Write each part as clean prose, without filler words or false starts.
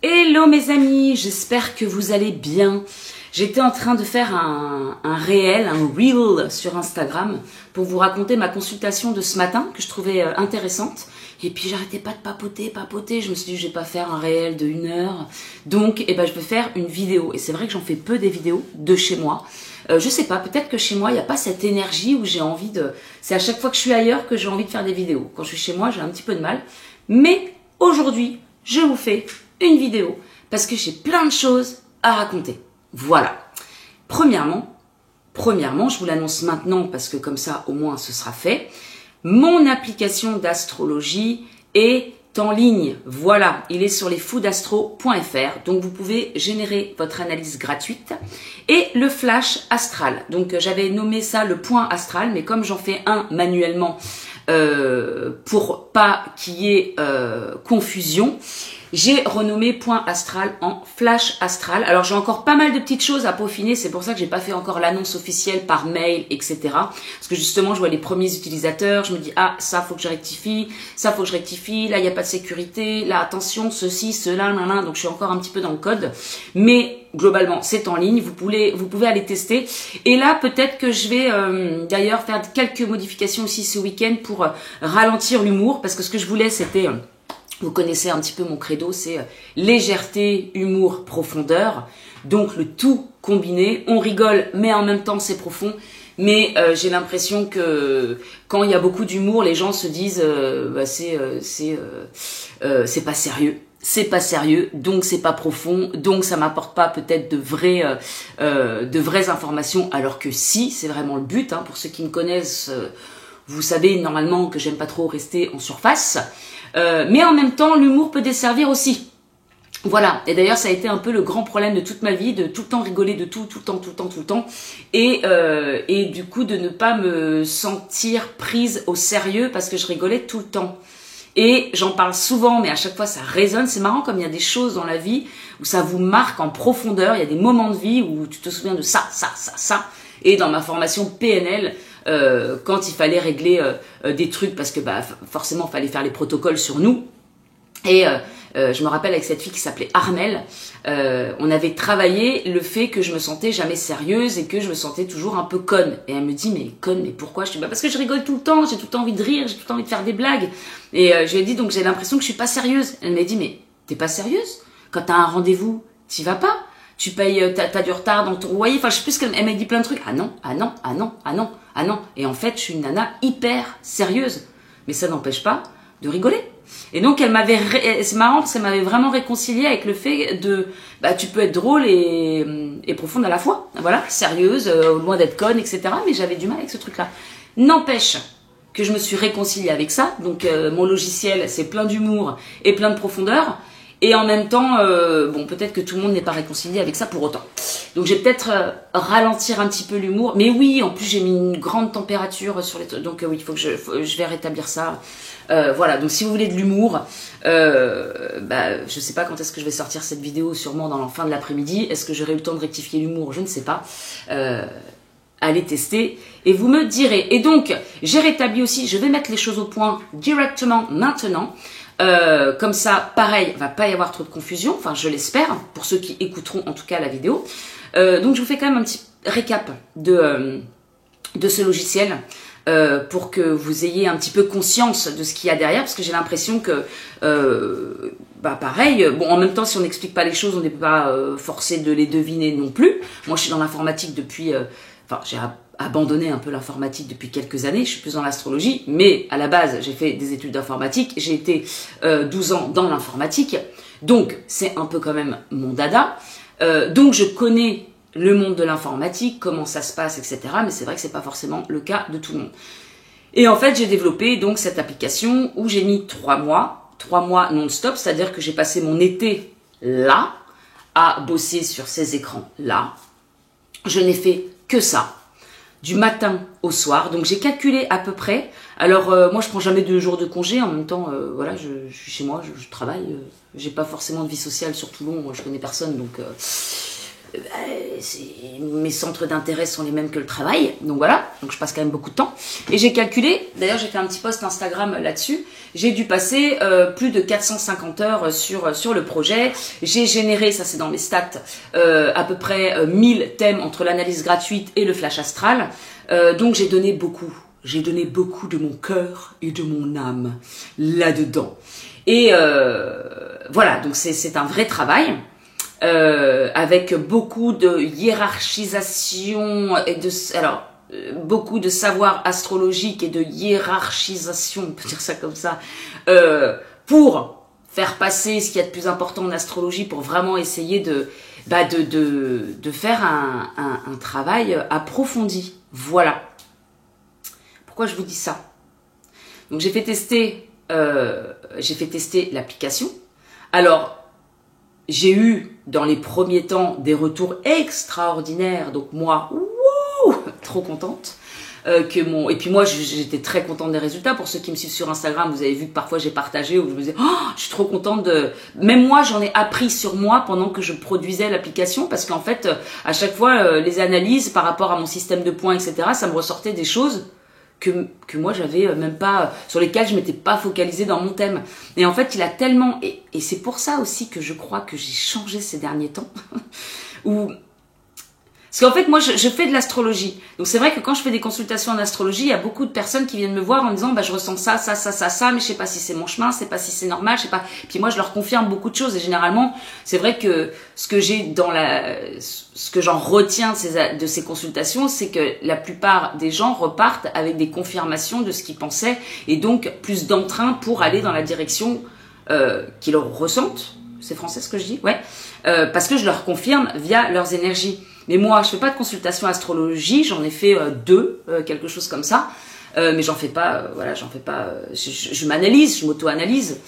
Hello mes amis, j'espère que vous allez bien. J'étais en train de faire un reel sur Instagram pour vous raconter ma consultation de ce matin que je trouvais intéressante. Et puis j'arrêtais pas de papoter. Je me suis dit je vais pas faire un réel de 1 heure. Donc je vais faire une vidéo. Et c'est vrai que j'en fais peu des vidéos de chez moi. Je sais pas, peut-être que chez moi il n'y a pas cette énergie où j'ai envie de... C'est à chaque fois que je suis ailleurs que j'ai envie de faire des vidéos. Quand je suis chez moi j'ai un petit peu de mal. Mais aujourd'hui je vous fais une vidéo parce que j'ai plein de choses à raconter. Voilà. Premièrement, je vous l'annonce maintenant parce que comme ça au moins ce sera fait. Mon application d'astrologie est en ligne. Voilà, il est sur lesfoodastro.fr. Donc vous pouvez générer votre analyse gratuite et le flash astral. Donc j'avais nommé ça le point astral, mais comme j'en fais un manuellement pour pas qu'il y ait confusion, j'ai renommé point astral en flash astral. Alors j'ai encore pas mal de petites choses à peaufiner, c'est pour ça que j'ai pas fait encore l'annonce officielle par mail, etc. Parce que justement je vois les premiers utilisateurs, je me dis ah ça faut que je rectifie, ça faut que je rectifie, là il n'y a pas de sécurité, là attention, ceci, cela, nanana, donc je suis encore un petit peu dans le code. Mais globalement c'est en ligne, vous pouvez aller tester. Et là peut-être que je vais d'ailleurs faire quelques modifications aussi ce week-end pour ralentir l'humour, parce que ce que je voulais c'était... Vous connaissez un petit peu mon credo, c'est légèreté, humour, profondeur. Donc le tout combiné, on rigole, mais en même temps c'est profond. Mais j'ai l'impression que quand il y a beaucoup d'humour, les gens se disent c'est pas sérieux. C'est pas sérieux, donc c'est pas profond, donc ça m'apporte pas peut-être de vraies informations, alors que si, c'est vraiment le but. Hein, pour ceux qui me connaissent, vous savez normalement que j'aime pas trop rester en surface. Mais en même temps, l'humour peut desservir aussi. Voilà, et d'ailleurs ça a été un peu le grand problème de toute ma vie, de tout le temps rigoler de tout le temps, et du coup de ne pas me sentir prise au sérieux parce que je rigolais tout le temps. Et j'en parle souvent, mais à chaque fois ça résonne. C'est marrant comme il y a des choses dans la vie où ça vous marque en profondeur. Il y a des moments de vie où tu te souviens de ça. Et dans ma formation PNL, quand il fallait régler des trucs, parce que forcément il fallait faire les protocoles sur nous, et je me rappelle avec cette fille qui s'appelait Armelle, on avait travaillé le fait que je me sentais jamais sérieuse et que je me sentais toujours un peu conne. Et elle me dit mais conne, mais pourquoi? Je dis parce que je rigole tout le temps, j'ai tout le temps envie de rire, j'ai tout le temps envie de faire des blagues. Et je lui ai dit donc j'ai l'impression que je suis pas sérieuse. Elle m'a dit mais t'es pas sérieuse? Quand t'as un rendez-vous, t'y vas pas? Tu payes, t'as du retard dans ton loyer, enfin je sais plus ce qu'elle m'a dit, plein de trucs. Ah non. Et en fait, je suis une nana hyper sérieuse. Mais ça n'empêche pas de rigoler. Et donc c'est marrant parce qu'elle m'avait vraiment réconciliée avec le fait de, tu peux être drôle et profonde à la fois. Voilà, sérieuse, loin d'être conne, etc. Mais j'avais du mal avec ce truc-là. N'empêche que je me suis réconciliée avec ça. Donc mon logiciel, c'est plein d'humour et plein de profondeur. Et en même temps, peut-être que tout le monde n'est pas réconcilié avec ça pour autant. Donc je vais peut-être ralentir un petit peu l'humour. Mais oui, en plus j'ai mis une grande température sur les... Donc oui, je vais rétablir ça. Voilà, donc si vous voulez de l'humour, je sais pas quand est-ce que je vais sortir cette vidéo, sûrement dans la fin de l'après-midi. Est-ce que j'aurai eu le temps de rectifier l'humour? Je ne sais pas. Allez tester et vous me direz. Et donc, j'ai rétabli aussi, je vais mettre les choses au point directement maintenant. Comme ça, pareil, il va pas y avoir trop de confusion, enfin je l'espère, pour ceux qui écouteront en tout cas la vidéo. Donc je vous fais quand même un petit récap de ce logiciel pour que vous ayez un petit peu conscience de ce qu'il y a derrière, parce que j'ai l'impression que, pareil, en même temps si on n'explique pas les choses, on n'est pas forcé de les deviner non plus. Moi je suis dans l'informatique depuis... j'ai abandonné un peu l'informatique depuis quelques années, je suis plus dans l'astrologie, mais à la base j'ai fait des études d'informatique, j'ai été 12 ans dans l'informatique, donc c'est un peu quand même mon dada, donc je connais le monde de l'informatique, comment ça se passe, etc. Mais c'est vrai que c'est pas forcément le cas de tout le monde. Et en fait j'ai développé donc cette application où j'ai mis 3 mois non-stop, c'est-à-dire que j'ai passé mon été là, à bosser sur ces écrans là, je n'ai fait que ça. Du matin au soir, donc j'ai calculé à peu près. Alors moi je prends jamais 2 jours de congé, en même temps voilà, je suis chez moi, je travaille, j'ai pas forcément de vie sociale sur Toulon, je connais personne, donc mes centres d'intérêt sont les mêmes que le travail, donc voilà, donc je passe quand même beaucoup de temps. Et j'ai calculé, d'ailleurs j'ai fait un petit post Instagram là-dessus, j'ai dû passer plus de 450 heures sur le projet. J'ai généré, ça c'est dans mes stats, à peu près 1000 thèmes entre l'analyse gratuite et le flash astral. Donc j'ai donné beaucoup de mon cœur et de mon âme là-dedans. Et voilà, donc c'est un vrai travail. Avec beaucoup de hiérarchisation et beaucoup de savoir astrologique et de hiérarchisation, on peut dire ça comme ça, pour faire passer ce qu'il y a de plus important en astrologie, pour vraiment essayer de faire un travail approfondi. Voilà. Pourquoi je vous dis ça? Donc j'ai fait tester l'application. Alors, j'ai eu dans les premiers temps des retours extraordinaires, donc moi, trop contente. Et puis moi, j'étais très contente des résultats. Pour ceux qui me suivent sur Instagram, vous avez vu que parfois j'ai partagé où je me disais, je suis trop contente de... Même moi, j'en ai appris sur moi pendant que je produisais l'application, parce qu'en fait, à chaque fois, les analyses par rapport à mon système de points, etc., ça me ressortait des choses que moi j'avais même pas, sur lesquelles je m'étais pas focalisée dans mon thème. Et en fait, il a tellement, et c'est pour ça aussi que je crois que j'ai changé ces derniers temps, parce qu'en fait, moi, je fais de l'astrologie. Donc, c'est vrai que quand je fais des consultations en astrologie, il y a beaucoup de personnes qui viennent me voir en me disant, je ressens ça, mais je sais pas si c'est mon chemin, je sais pas si c'est normal, je sais pas. Puis moi, je leur confirme beaucoup de choses. Et généralement, c'est vrai que ce que j'en retiens de ces consultations, c'est que la plupart des gens repartent avec des confirmations de ce qu'ils pensaient et donc plus d'entrain pour aller dans la direction qu'ils ressentent. C'est français ce que je dis? Ouais. Parce que je leur confirme via leurs énergies. Mais moi, je fais pas de consultation astrologie, j'en ai fait 2, quelque chose comme ça. Mais j'en fais pas, je m'analyse, je m'auto-analyse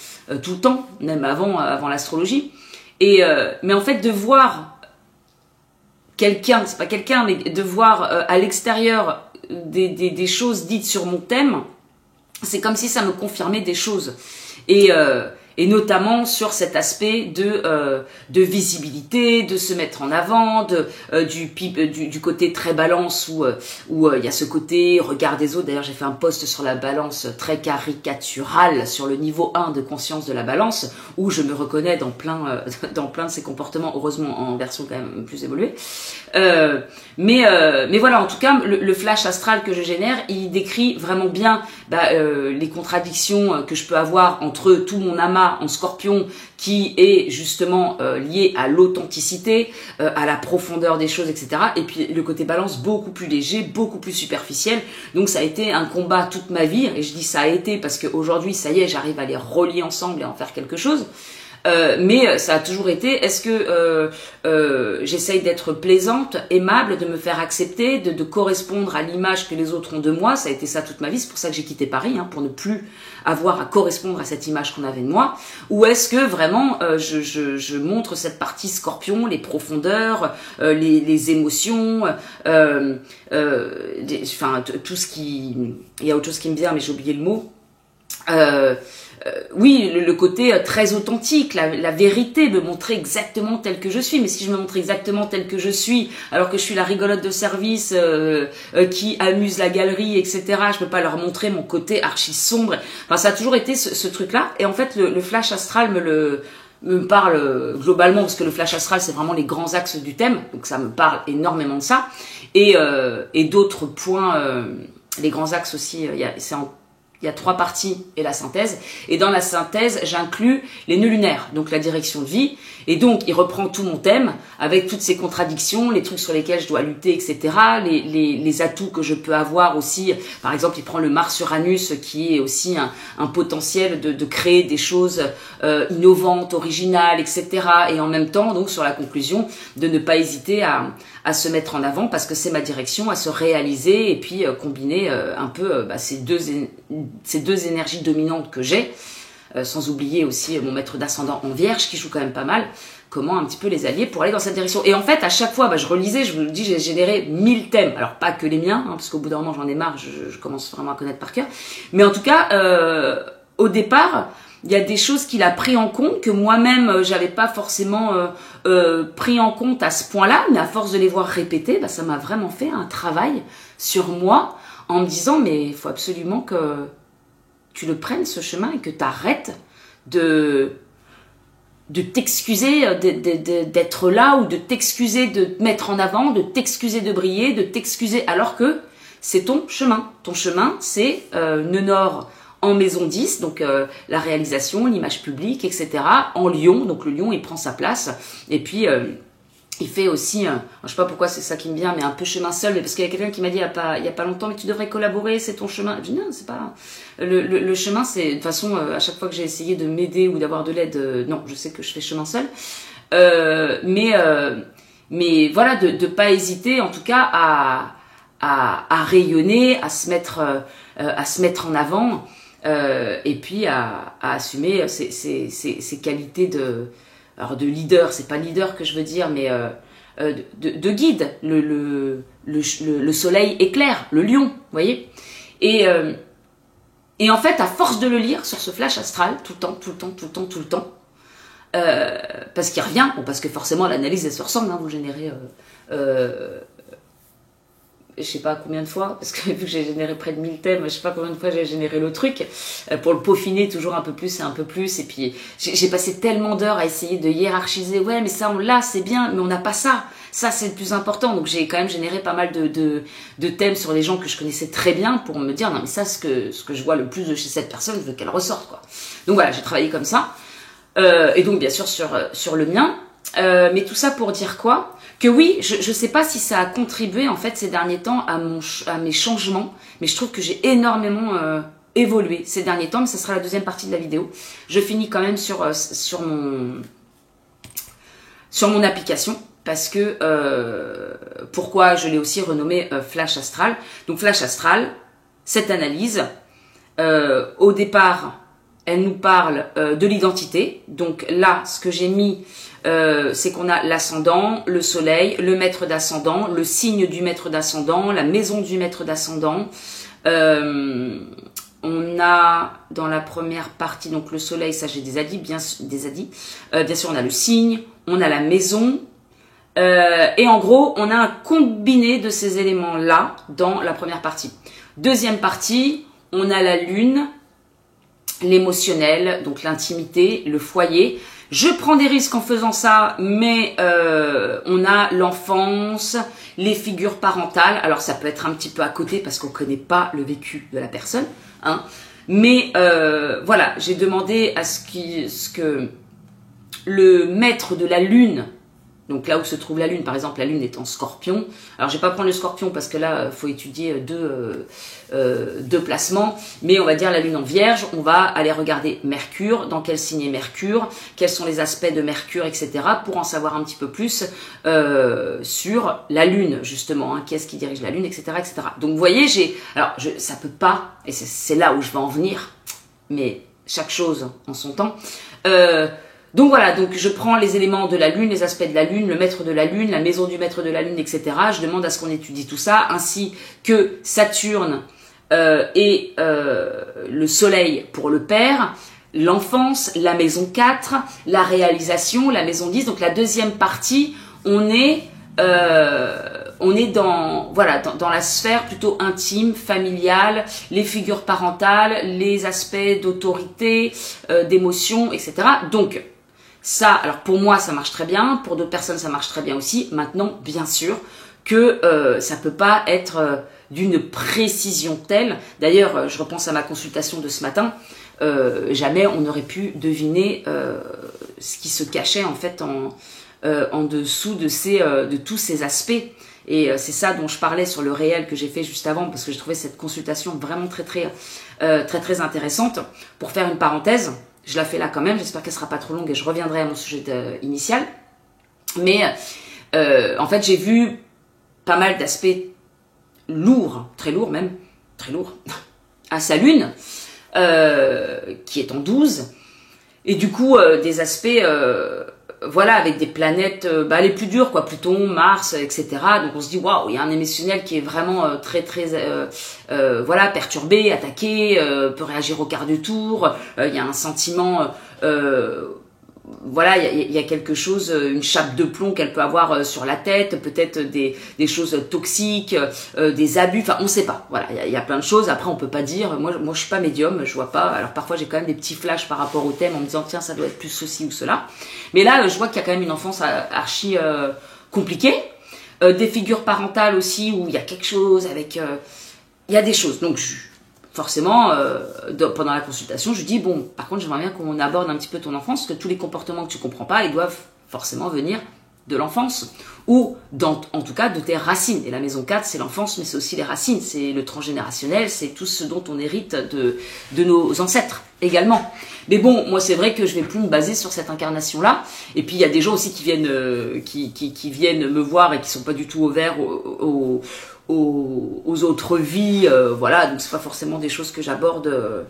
tout le temps, même avant l'astrologie. Mais en fait, de voir quelqu'un, c'est pas quelqu'un, mais de voir à l'extérieur des choses dites sur mon thème, c'est comme si ça me confirmait des choses. Et notamment sur cet aspect de visibilité, de se mettre en avant, du côté très balance où il y a ce côté regard des autres. D'ailleurs, j'ai fait un post sur la balance très caricatural sur le niveau 1 de conscience de la balance, où je me reconnais dans plein de ces comportements, heureusement en version quand même plus évoluée. Mais voilà, en tout cas, le flash astral que je génère, il décrit vraiment bien les contradictions que je peux avoir entre tout mon amas en Scorpion, qui est justement lié à l'authenticité, à la profondeur des choses, etc. Et puis le côté balance beaucoup plus léger, beaucoup plus superficiel. Donc ça a été un combat toute ma vie, et je dis ça a été parce qu'aujourd'hui, ça y est, j'arrive à les relier ensemble et en faire quelque chose. Mais ça a toujours été, est-ce que j'essaye d'être plaisante, aimable, de me faire accepter, de correspondre à l'image que les autres ont de moi. Ça a été ça toute ma vie, c'est pour ça que j'ai quitté Paris, pour ne plus avoir à correspondre à cette image qu'on avait de moi. Ou est-ce que vraiment je montre cette partie Scorpion, les profondeurs, les émotions, tout ce qui... Il y a autre chose qui me vient, mais j'ai oublié le mot. Oui, le côté très authentique, la vérité, me montrer exactement tel que je suis. Mais si je me montre exactement tel que je suis, alors que je suis la rigolote de service qui amuse la galerie, etc., je peux pas leur montrer mon côté archi sombre. Enfin, ça a toujours été ce truc-là. Et en fait, le flash astral me parle globalement, parce que le flash astral, c'est vraiment les grands axes du thème. Donc ça me parle énormément de ça. Et d'autres points, les grands axes aussi, il y a 3 parties et la synthèse. Et dans la synthèse, j'inclus les nœuds lunaires, donc la direction de vie. Et donc, il reprend tout mon thème avec toutes ces contradictions, les trucs sur lesquels je dois lutter, etc. Les atouts que je peux avoir aussi. Par exemple, il prend le Mars-Uranus, qui est aussi un potentiel de créer des choses innovantes, originales, etc. Et en même temps, donc, sur la conclusion, de ne pas hésiter à se mettre en avant, parce que c'est ma direction, à se réaliser et puis combiner un peu ces deux énergies dominantes que j'ai, sans oublier aussi mon maître d'ascendant en Vierge qui joue quand même pas mal, comment un petit peu les allier pour aller dans cette direction. Et en fait, à chaque fois, je relisais, je vous le dis, j'ai généré 1000 thèmes, alors pas que les miens, parce qu'au bout d'un moment j'en ai marre, je commence vraiment à connaître par cœur, mais en tout cas, au départ, il y a des choses qu'il a pris en compte que moi-même j'avais pas forcément pris en compte à ce point-là, mais à force de les voir répéter, bah, ça m'a vraiment fait un travail sur moi en me disant mais il faut absolument que tu le prennes ce chemin et que tu arrêtes de t'excuser d'être là ou de t'excuser de te mettre en avant, de t'excuser de briller, de t'excuser alors que c'est ton chemin. Ton chemin, c'est Neunor en maison 10, donc la réalisation, l'image publique, etc. En lion, donc le lion, il prend sa place. Et puis, il fait aussi, je sais pas pourquoi c'est ça qui me vient, mais un peu chemin seul, mais parce qu'il y a quelqu'un qui m'a dit il y a pas longtemps, mais tu devrais collaborer, c'est ton chemin. Je dis non, c'est pas... Le chemin, c'est... De toute façon, à chaque fois que j'ai essayé de m'aider ou d'avoir de l'aide, non, je sais que je fais chemin seul. Mais voilà, de pas hésiter, en tout cas, à rayonner, à se mettre en avant, et puis à assumer ses qualités de leader, c'est pas leader que je veux dire, mais de guide. Le soleil éclaire, le lion, vous voyez. Et en fait, à force de le lire sur ce flash astral, tout le temps, parce qu'il revient, bon, parce que forcément l'analyse elle se ressemble, hein, vous générez je sais pas combien de fois, parce que vu que j'ai généré près de 1000 thèmes, je sais pas combien de fois j'ai généré le truc, pour le peaufiner toujours un peu plus et un peu plus, et puis j'ai passé tellement d'heures à essayer de hiérarchiser, ouais mais ça on l'a, c'est bien, mais on n'a pas ça c'est le plus important, donc j'ai quand même généré pas mal de thèmes sur les gens que je connaissais très bien, pour me dire, non mais ça ce que je vois le plus de chez cette personne, je veux qu'elle ressorte, quoi. Donc voilà, j'ai travaillé comme ça, et donc bien sûr sur le mien, mais tout ça pour dire quoi ? Que oui, je sais pas si ça a contribué en fait ces derniers temps à mes changements, mais je trouve que j'ai énormément évolué ces derniers temps, mais ça sera la deuxième partie de la vidéo. Je finis quand même sur mon application, parce que pourquoi je l'ai aussi renommé Flash Astral. Donc Flash Astral, cette analyse, au départ, elle nous parle de l'identité. Donc là, ce que j'ai mis, c'est qu'on a l'ascendant, le soleil, le maître d'ascendant, le signe du maître d'ascendant, la maison du maître d'ascendant. On a dans la première partie, donc le soleil, ça j'ai déjà dit, bien sûr on a le signe, on a la maison, et en gros on a un combiné de ces éléments-là dans la première partie. Deuxième partie, on a la lune, l'émotionnel, donc l'intimité, le foyer. Je prends des risques en faisant ça, mais on a l'enfance, les figures parentales. Alors ça peut être un petit peu à côté parce qu'on ne connaît pas le vécu de la personne, hein. Mais voilà, j'ai demandé à ce que le maître de la lune, donc là où se trouve la lune, par exemple la lune est en scorpion. Alors je vais pas prendre le scorpion parce que là faut étudier deux placements, mais on va dire la lune en vierge, on va aller regarder Mercure, dans quel signe est Mercure, quels sont les aspects de Mercure, etc. pour en savoir un petit peu plus sur la lune justement, hein, qui est-ce qui dirige la lune, etc. etc. Donc vous voyez, ça peut pas, et c'est là où je vais en venir, mais chaque chose en son temps, donc voilà, donc je prends les éléments de la lune, les aspects de la lune, le maître de la lune, la maison du maître de la lune, etc. Je demande à ce qu'on étudie tout ça, ainsi que Saturne et le soleil pour le père, l'enfance, la maison 4, la réalisation, la maison 10. Donc la deuxième partie, on est dans la sphère plutôt intime, familiale, les figures parentales, les aspects d'autorité, d'émotion, etc. Donc ça, alors pour moi ça marche très bien, pour d'autres personnes ça marche très bien aussi. Maintenant, bien sûr que ça peut pas être d'une précision telle. D'ailleurs, je repense à ma consultation de ce matin. Jamais on n'aurait pu deviner ce qui se cachait en fait en dessous de tous ces aspects. Et c'est ça dont je parlais sur le réel que j'ai fait juste avant, parce que j'ai trouvé cette consultation vraiment très intéressante. Pour faire une parenthèse, je la fais là quand même, j'espère qu'elle sera pas trop longue et je reviendrai à mon sujet initial. Mais en fait, j'ai vu pas mal d'aspects lourds, très lourds même, très lourds, à sa lune, qui est en 12. Et du coup, des aspects voilà, avec des planètes les plus dures, quoi, Pluton, Mars, etc. Donc on se dit waouh, il y a un émotionnel qui est vraiment très voilà, perturbé, attaqué, peut réagir au quart de tour. Il y a un sentiment voilà, il y a quelque chose, une chape de plomb qu'elle peut avoir sur la tête, peut-être des choses toxiques, des abus, enfin on sait pas. Voilà, il y a plein de choses. Après on peut pas dire, moi je suis pas médium, je vois pas. Alors parfois j'ai quand même des petits flashs par rapport au thème en me disant tiens ça doit être plus ceci ou cela. Mais là je vois qu'il y a quand même une enfance archi compliquée, des figures parentales aussi où il y a quelque chose avec, il y a des choses. Donc forcément, pendant la consultation, je dis, bon, par contre, j'aimerais bien qu'on aborde un petit peu ton enfance, parce que tous les comportements que tu comprends pas, ils doivent forcément venir de l'enfance, ou en tout cas de tes racines. Et la maison 4, c'est l'enfance, mais c'est aussi les racines, c'est le transgénérationnel, c'est tout ce dont on hérite de nos ancêtres également. Mais bon, moi c'est vrai que je vais plus me baser sur cette incarnation-là, et puis il y a des gens aussi qui viennent, qui viennent me voir et qui sont pas du tout ouverts aux autres vies, voilà, donc c'est pas forcément des choses que j'aborde.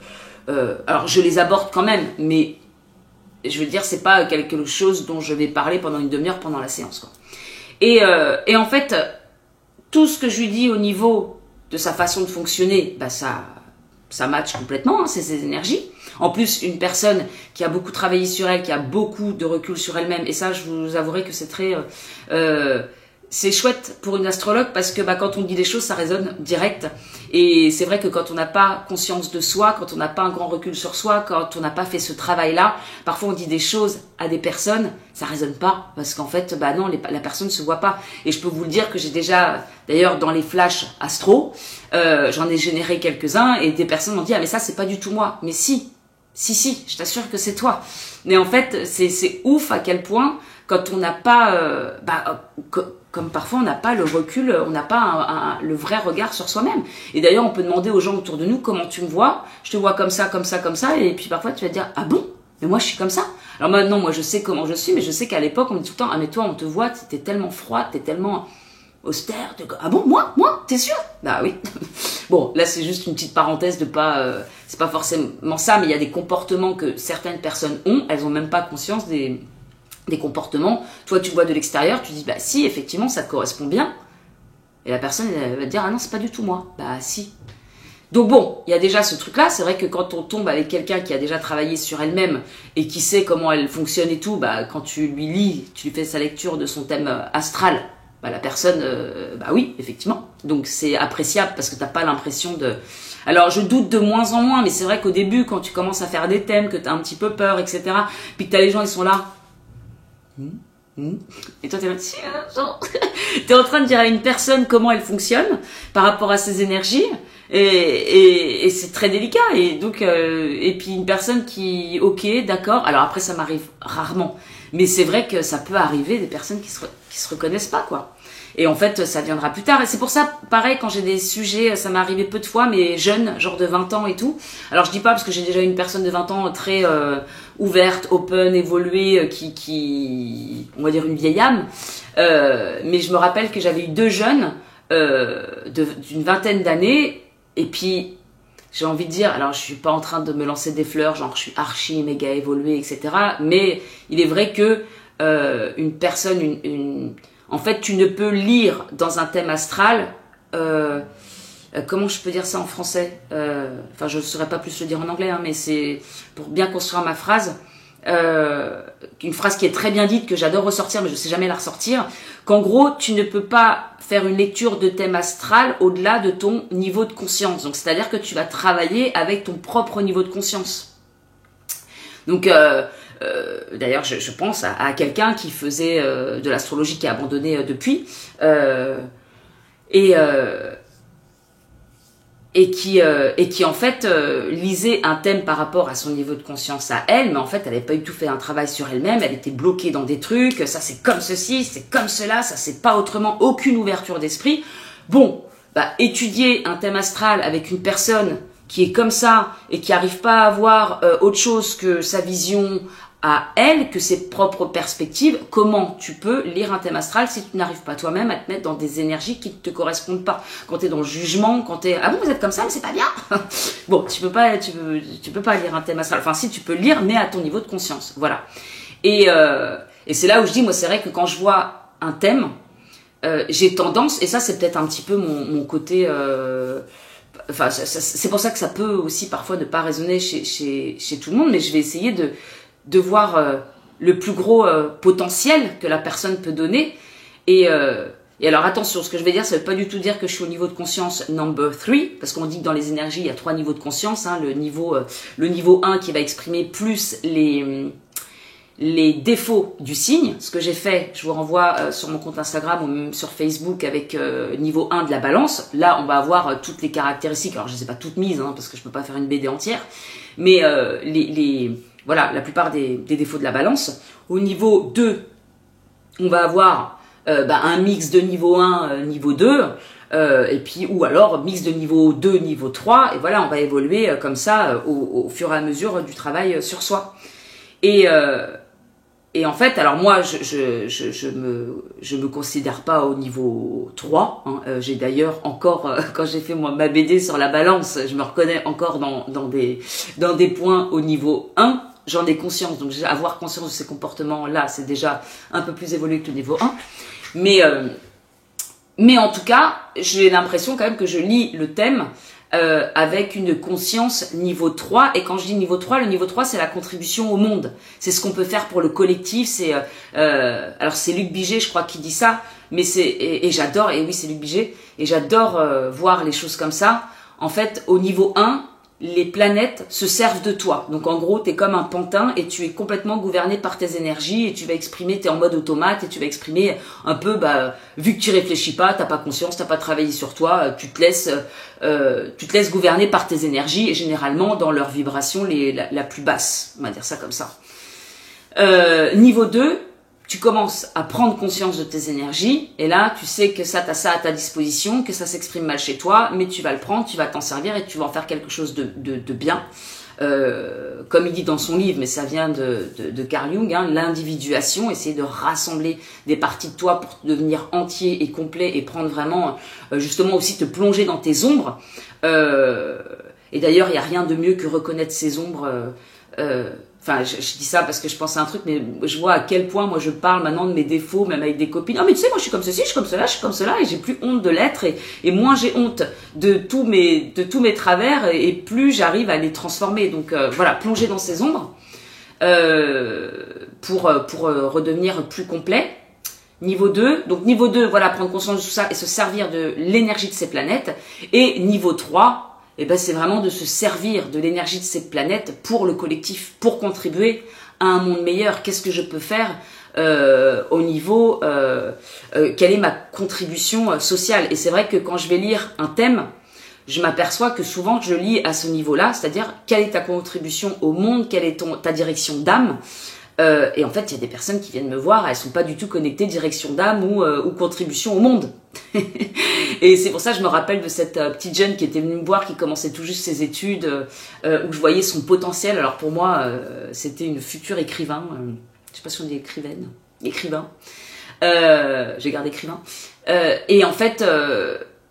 Alors je les aborde quand même, mais je veux dire c'est pas quelque chose dont je vais parler pendant une demi-heure pendant la séance, quoi. Et en fait, tout ce que je lui dis au niveau de sa façon de fonctionner, ça match complètement, hein, c'est ses énergies. En plus, une personne qui a beaucoup travaillé sur elle, qui a beaucoup de recul sur elle-même, et ça, je vous avouerai que c'est très c'est chouette pour une astrologue parce que quand on dit des choses, ça résonne direct. Et c'est vrai que quand on n'a pas conscience de soi, quand on n'a pas un grand recul sur soi, quand on n'a pas fait ce travail-là, parfois on dit des choses à des personnes, ça résonne pas parce qu'en fait, non, la personne ne se voit pas. Et je peux vous le dire que j'ai déjà, d'ailleurs, dans les flashs astro, j'en ai généré quelques-uns et des personnes m'ont dit ah mais ça c'est pas du tout moi. Mais si, je t'assure que c'est toi. Mais en fait, c'est ouf à quel point quand on n'a pas, comme parfois on n'a pas le recul, on n'a pas le vrai regard sur soi-même. Et d'ailleurs, on peut demander aux gens autour de nous comment tu me vois. Je te vois comme ça, et puis parfois tu vas te dire ah bon, mais moi je suis comme ça. Alors maintenant, moi je sais comment je suis, mais je sais qu'à l'époque on me dit tout le temps ah mais toi on te voit, t'es tellement froide, t'es tellement austère. Ah bon, moi, t'es sûr? Bah oui. Bon, là c'est juste une petite parenthèse de pas, c'est pas forcément ça, mais il y a des comportements que certaines personnes ont, elles ont même pas conscience des comportements. Toi tu vois de l'extérieur, tu dis bah si effectivement ça te correspond bien, et la personne elle va te dire ah non c'est pas du tout moi. Bah si. Donc bon, il y a déjà ce truc là, c'est vrai que quand on tombe avec quelqu'un qui a déjà travaillé sur elle-même et qui sait comment elle fonctionne et tout, quand tu lui lis, tu lui fais sa lecture de son thème astral, la personne oui effectivement, donc c'est appréciable parce que t'as pas l'impression de... Alors je doute de moins en moins, mais c'est vrai qu'au début quand tu commences à faire des thèmes, que t'as un petit peu peur, etc., puis que t'as les gens ils sont là et toi t'es en train de dire à une personne comment elle fonctionne par rapport à ses énergies et c'est très délicat et donc et puis une personne qui ok d'accord, alors après ça m'arrive rarement mais c'est vrai que ça peut arriver des personnes qui se reconnaissent pas quoi. Et en fait, ça viendra plus tard. Et c'est pour ça, pareil, quand j'ai des sujets, ça m'est arrivé peu de fois, mais jeune, genre de 20 ans et tout. Alors, je dis pas parce que j'ai déjà une personne de 20 ans très ouverte, open, évoluée, qui, on va dire, une vieille âme. Mais je me rappelle que j'avais eu deux jeunes d'une vingtaine d'années. Et puis, j'ai envie de dire, alors je suis pas en train de me lancer des fleurs, genre je suis archi, méga évoluée, etc. Mais il est vrai que une personne, en fait, tu ne peux lire dans un thème astral, comment je peux dire ça en français, enfin je ne saurais pas plus le dire en anglais, hein, mais c'est pour bien construire ma phrase, une phrase qui est très bien dite, que j'adore ressortir, mais je ne sais jamais la ressortir, qu'en gros, tu ne peux pas faire une lecture de thème astral au-delà de ton niveau de conscience. Donc c'est-à-dire que tu vas travailler avec ton propre niveau de conscience. Donc... d'ailleurs, je pense à quelqu'un qui faisait de l'astrologie, qui a abandonné depuis, et qui en fait lisait un thème par rapport à son niveau de conscience à elle, mais en fait elle n'avait pas du tout fait un travail sur elle-même, elle était bloquée dans des trucs, ça c'est comme ceci, c'est comme cela, ça c'est pas autrement, aucune ouverture d'esprit. Bon, étudier un thème astral avec une personne qui est comme ça et qui n'arrive pas à avoir autre chose que sa vision à elle, que ses propres perspectives, comment tu peux lire un thème astral si tu n'arrives pas toi-même à te mettre dans des énergies qui ne te correspondent pas, quand tu es dans le jugement, quand tu es ah bon vous êtes comme ça mais c'est pas bien. Bon, tu peux pas lire un thème astral, enfin si tu peux le lire mais à ton niveau de conscience, voilà. Et c'est là où je dis, moi c'est vrai que quand je vois un thème, j'ai tendance, et ça c'est peut-être un petit peu mon côté, enfin c'est pour ça que ça peut aussi parfois ne pas résonner chez tout le monde, mais je vais essayer de voir le plus gros potentiel que la personne peut donner. Et alors attention, ce que je vais dire, ça veut pas du tout dire que je suis au niveau de conscience number 3, parce qu'on dit que dans les énergies, il y a 3 niveaux de conscience, hein, le niveau 1 qui va exprimer plus les défauts du signe. Ce que j'ai fait, je vous renvoie sur mon compte Instagram ou même sur Facebook avec niveau 1 de la balance. Là, on va avoir toutes les caractéristiques. Alors, je ne les ai pas toutes mises, hein, parce que je peux pas faire une BD entière. Mais voilà, la plupart des défauts de la balance. Au niveau 2, on va avoir un mix de niveau 1, niveau 2. Et puis, ou alors mix de niveau 2, niveau 3. Et voilà, on va évoluer comme ça au fur et à mesure du travail sur soi. Et en fait, alors moi, je me considère pas au niveau 3. Hein. J'ai d'ailleurs encore, quand j'ai fait ma BD sur la balance, je me reconnais encore dans des points au niveau 1. J'en ai conscience, donc avoir conscience de ces comportements-là, c'est déjà un peu plus évolué que le niveau 1. Mais en tout cas, j'ai l'impression quand même que je lis le thème avec une conscience niveau 3. Et quand je dis niveau 3, le niveau 3, c'est la contribution au monde. C'est ce qu'on peut faire pour le collectif. C'est alors c'est Luc Biget, je crois, qui dit ça. Mais et j'adore, et oui, c'est Luc Biget. Et j'adore voir les choses comme ça. En fait, au niveau 1, les planètes se servent de toi. Donc en gros, tu es comme un pantin et tu es complètement gouverné par tes énergies et tu vas exprimer, tu es en mode automate et tu vas exprimer un peu, vu que tu réfléchis pas, t'as pas conscience, t'as pas travaillé sur toi, tu te laisses gouverner par tes énergies et généralement dans leur vibration la plus basse. On va dire ça comme ça. Niveau 2, tu commences à prendre conscience de tes énergies et là, tu sais que t'as ça à ta disposition, que ça s'exprime mal chez toi, mais tu vas le prendre, tu vas t'en servir et tu vas en faire quelque chose de bien. Comme il dit dans son livre, mais ça vient de Carl Jung, hein, l'individuation, essayer de rassembler des parties de toi pour devenir entier et complet et prendre vraiment, justement aussi te plonger dans tes ombres. Et d'ailleurs, il n'y a rien de mieux que reconnaître ses ombres. Enfin, je dis ça parce que je pense à un truc, mais je vois à quel point moi je parle maintenant de mes défauts, même avec des copines. Ah mais tu sais, moi je suis comme ceci, je suis comme cela, je suis comme cela, et j'ai plus honte de l'être, et moins j'ai honte de tous mes travers, et plus j'arrive à les transformer. Donc voilà, plonger dans ces ombres pour redevenir plus complet. Niveau 2, donc niveau 2, voilà, prendre conscience de tout ça et se servir de l'énergie de ces planètes. Et niveau 3, eh ben, c'est vraiment de se servir de l'énergie de ces planètes pour le collectif, pour contribuer à un monde meilleur. Qu'est-ce que je peux faire au niveau, quelle est ma contribution sociale? Et c'est vrai que quand je vais lire un thème, je m'aperçois que souvent je lis à ce niveau-là, c'est-à-dire quelle est ta contribution au monde, quelle est ta direction d'âme. Et en fait, il y a des personnes qui viennent me voir, elles sont pas du tout connectées direction d'âme ou contribution au monde. Et c'est pour ça que je me rappelle de cette petite jeune qui était venue me voir, qui commençait tout juste ses études, où je voyais son potentiel. Alors pour moi, c'était une future écrivain. Je sais pas si on dit écrivain. J'ai gardé écrivain. Et en fait,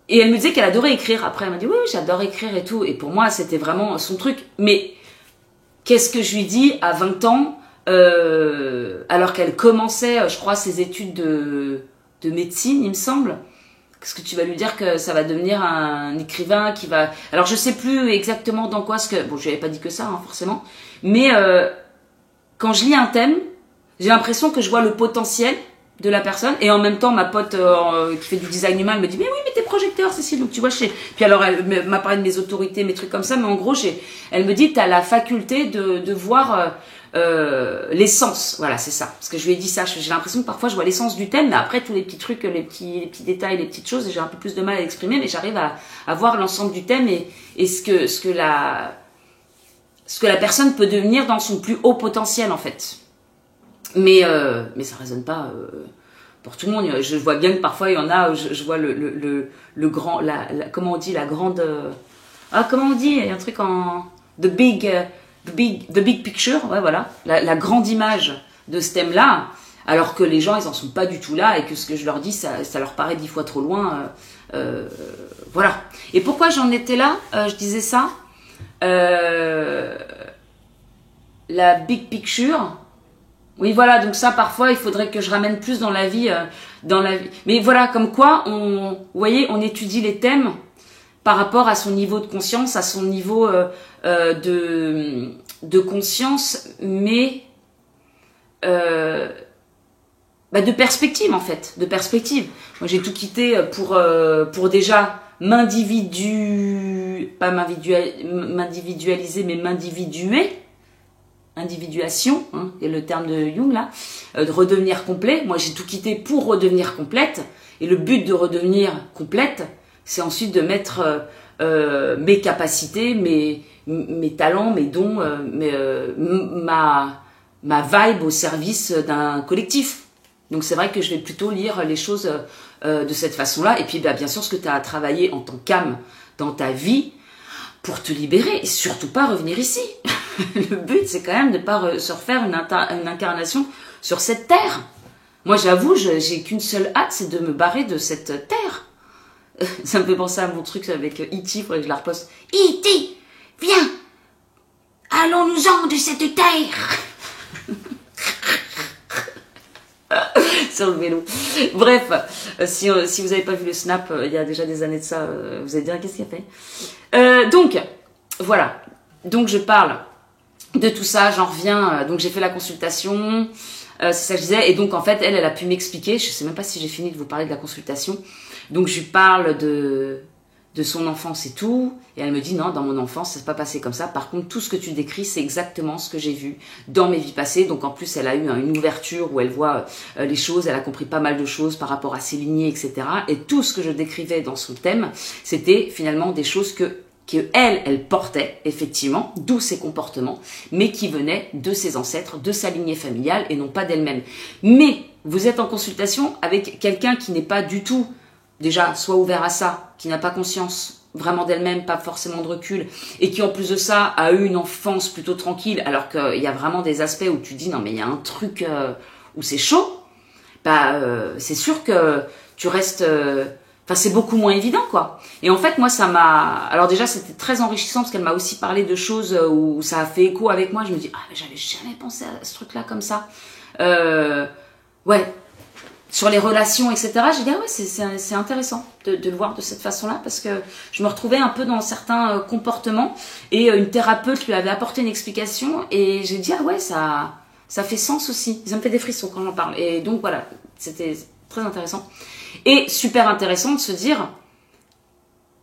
et elle me disait qu'elle adorait écrire. Après, elle m'a dit oui, j'adore écrire et tout. Et pour moi, c'était vraiment son truc. Mais qu'est-ce que je lui dis à 20 ans? Alors qu'elle commençait, je crois, ses études de médecine, il me semble. Est-ce que tu vas lui dire que ça va devenir un écrivain qui va... Alors, je sais plus exactement dans quoi, bon, je lui avais pas dit que ça, hein, forcément. Mais quand je lis un thème, j'ai l'impression que je vois le potentiel de la personne. Et en même temps, ma pote qui fait du design humain, elle me dit « Mais oui, mais t'es projecteur, Cécile, donc tu vois, Puis alors, elle m'a parlé de mes autorités, mes trucs comme ça, mais en gros, elle me dit « T'as la faculté de voir... l'essence, voilà, c'est ça. Parce que je lui ai dit ça, j'ai l'impression que parfois je vois l'essence du thème, mais après tous les petits trucs, les petits détails, les petites choses, j'ai un peu plus de mal à l'exprimer, mais j'arrive à voir l'ensemble du thème et ce que la personne peut devenir dans son plus haut potentiel, en fait. Mais ça résonne pas pour tout le monde. Je vois bien que parfois il y en a, je vois le grand, comment on dit, la grande, comment on dit, il y a un truc en the big picture, ouais, voilà, la grande image de ce thème-là, alors que les gens, ils en sont pas du tout là, et que ce que je leur dis, ça leur paraît 10 fois trop loin, voilà. Et pourquoi j'en étais là, je disais ça, la big picture, Oui, voilà, donc ça, parfois, il faudrait que je ramène plus dans la vie, Mais voilà, comme quoi, vous voyez, on étudie les thèmes par rapport à son niveau de conscience, à son niveau de conscience, mais de perspective, en fait, de perspective. Moi, j'ai tout quitté pour déjà pas m'individualiser, mais m'individuer. Individuation, hein, et le terme de Jung là, de redevenir complet. Moi j'ai tout quitté pour redevenir complète, et le but de redevenir complète, c'est ensuite de mettre mes capacités, mes talents, mes dons, ma vibe au service d'un collectif. Donc c'est vrai que je vais plutôt lire les choses de cette façon-là, et puis bien sûr ce que tu as à travailler en tant qu'âme dans ta vie, pour te libérer, et surtout pas revenir ici. Le but, c'est quand même de pas se refaire une incarnation sur cette terre. Moi, j'avoue, j'ai qu'une seule hâte, c'est de me barrer de cette terre. Ça me fait penser à mon truc avec E.T., il faudrait que je la reposte. E.T., viens, allons-nous-en de cette terre. Sur le vélo. Bref, si vous n'avez pas vu le snap, il y a déjà des années de ça, vous allez dire qu'est-ce qu'il a fait. Donc, voilà. Donc, je parle de tout ça, j'en reviens. Donc, j'ai fait la consultation, c'est ça que je disais. Et donc, en fait, elle a pu m'expliquer. Je sais même pas si j'ai fini de vous parler de la consultation. Donc, je lui parle de son enfance et tout. Et elle me dit, non, dans mon enfance, ça s'est pas passé comme ça. Par contre, tout ce que tu décris, c'est exactement ce que j'ai vu dans mes vies passées. Donc, en plus, elle a eu une ouverture où elle voit les choses. Elle a compris pas mal de choses par rapport à ses lignées, etc. Et tout ce que je décrivais dans son thème, c'était finalement des choses que elle portait, effectivement, d'où ses comportements, mais qui venaient de ses ancêtres, de sa lignée familiale, et non pas d'elle-même. Mais vous êtes en consultation avec quelqu'un qui n'est pas du tout, déjà, soit ouvert à ça, qui n'a pas conscience vraiment d'elle-même, pas forcément de recul, et qui en plus de ça a eu une enfance plutôt tranquille, alors qu'il y a vraiment des aspects où tu dis, non mais il y a un truc où c'est chaud, c'est sûr que tu restes... Enfin, c'est beaucoup moins évident, quoi. Et en fait, moi, ça m'a... Alors déjà, c'était très enrichissant parce qu'elle m'a aussi parlé de choses où ça a fait écho avec moi. Je me dis, ah, j'avais jamais pensé à ce truc-là comme ça. Ouais. Sur les relations, etc. J'ai dit, ah ouais, c'est intéressant de le voir de cette façon-là parce que je me retrouvais un peu dans certains comportements et une thérapeute lui avait apporté une explication et j'ai dit, ah ouais, ça fait sens aussi. Ça me fait des frissons quand j'en parle. Et donc, voilà, c'était très intéressant. Et super intéressant de se dire,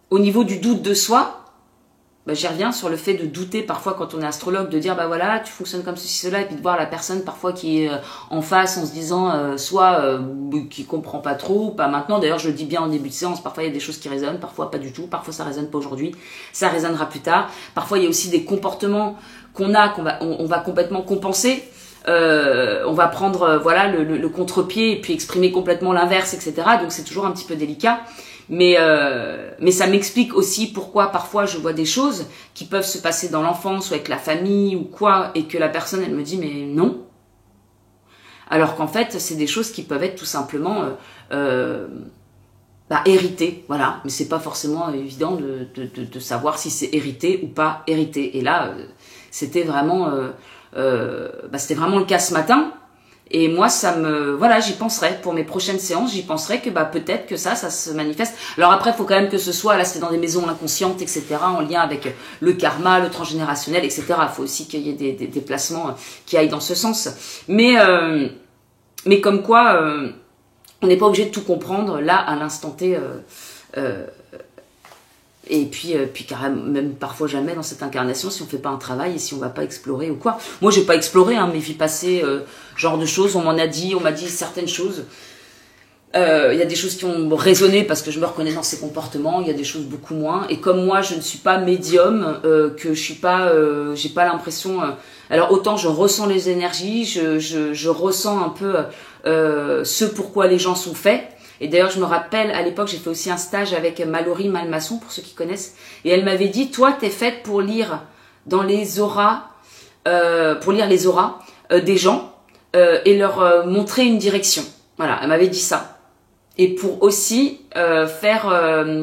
au niveau du doute de soi, j'y reviens sur le fait de douter parfois quand on est astrologue, de dire bah voilà, tu fonctionnes comme ceci, cela, et puis de voir la personne parfois qui est en face en se disant soit qui comprend pas trop, pas maintenant, d'ailleurs je le dis bien en début de séance, parfois il y a des choses qui résonnent, parfois pas du tout, parfois ça résonne pas aujourd'hui, ça résonnera plus tard, parfois il y a aussi des comportements qu'on va complètement compenser. On va prendre voilà le contre-pied et puis exprimer complètement l'inverse, etc. Donc c'est toujours un petit peu délicat. Mais ça m'explique aussi pourquoi parfois je vois des choses qui peuvent se passer dans l'enfance ou avec la famille ou quoi, et que la personne elle me dit mais non. Alors qu'en fait c'est des choses qui peuvent être tout simplement héritées, voilà. Mais c'est pas forcément évident de savoir si c'est hérité ou pas hérité. Et là c'était vraiment le cas ce matin. Et moi, j'y penserai pour mes prochaines séances. J'y penserai que peut-être que ça se manifeste. Alors après, il faut quand même que ce soit, là, c'est dans des maisons inconscientes, etc., en lien avec le karma, le transgénérationnel, etc. Il faut aussi qu'il y ait des placements qui aillent dans ce sens. Mais comme quoi, on n'est pas obligé de tout comprendre là à l'instant T. Et puis carrément, même parfois jamais dans cette incarnation si on fait pas un travail et si on va pas explorer ou quoi. Moi j'ai pas exploré mes vies passées, genre de choses, on m'a dit certaines choses. Il y a des choses qui ont résonné parce que je me reconnais dans ces comportements, il y a des choses beaucoup moins. Et comme moi je ne suis pas médium, que je suis pas, j'ai pas l'impression. Alors autant je ressens les énergies, je ressens un peu ce pourquoi les gens sont faits. Et d'ailleurs, je me rappelle, à l'époque, j'ai fait aussi un stage avec Mallory Malmasson, pour ceux qui connaissent. Et elle m'avait dit, toi, t'es faite pour lire dans les auras, des gens et leur montrer une direction. Voilà, elle m'avait dit ça. Et pour aussi faire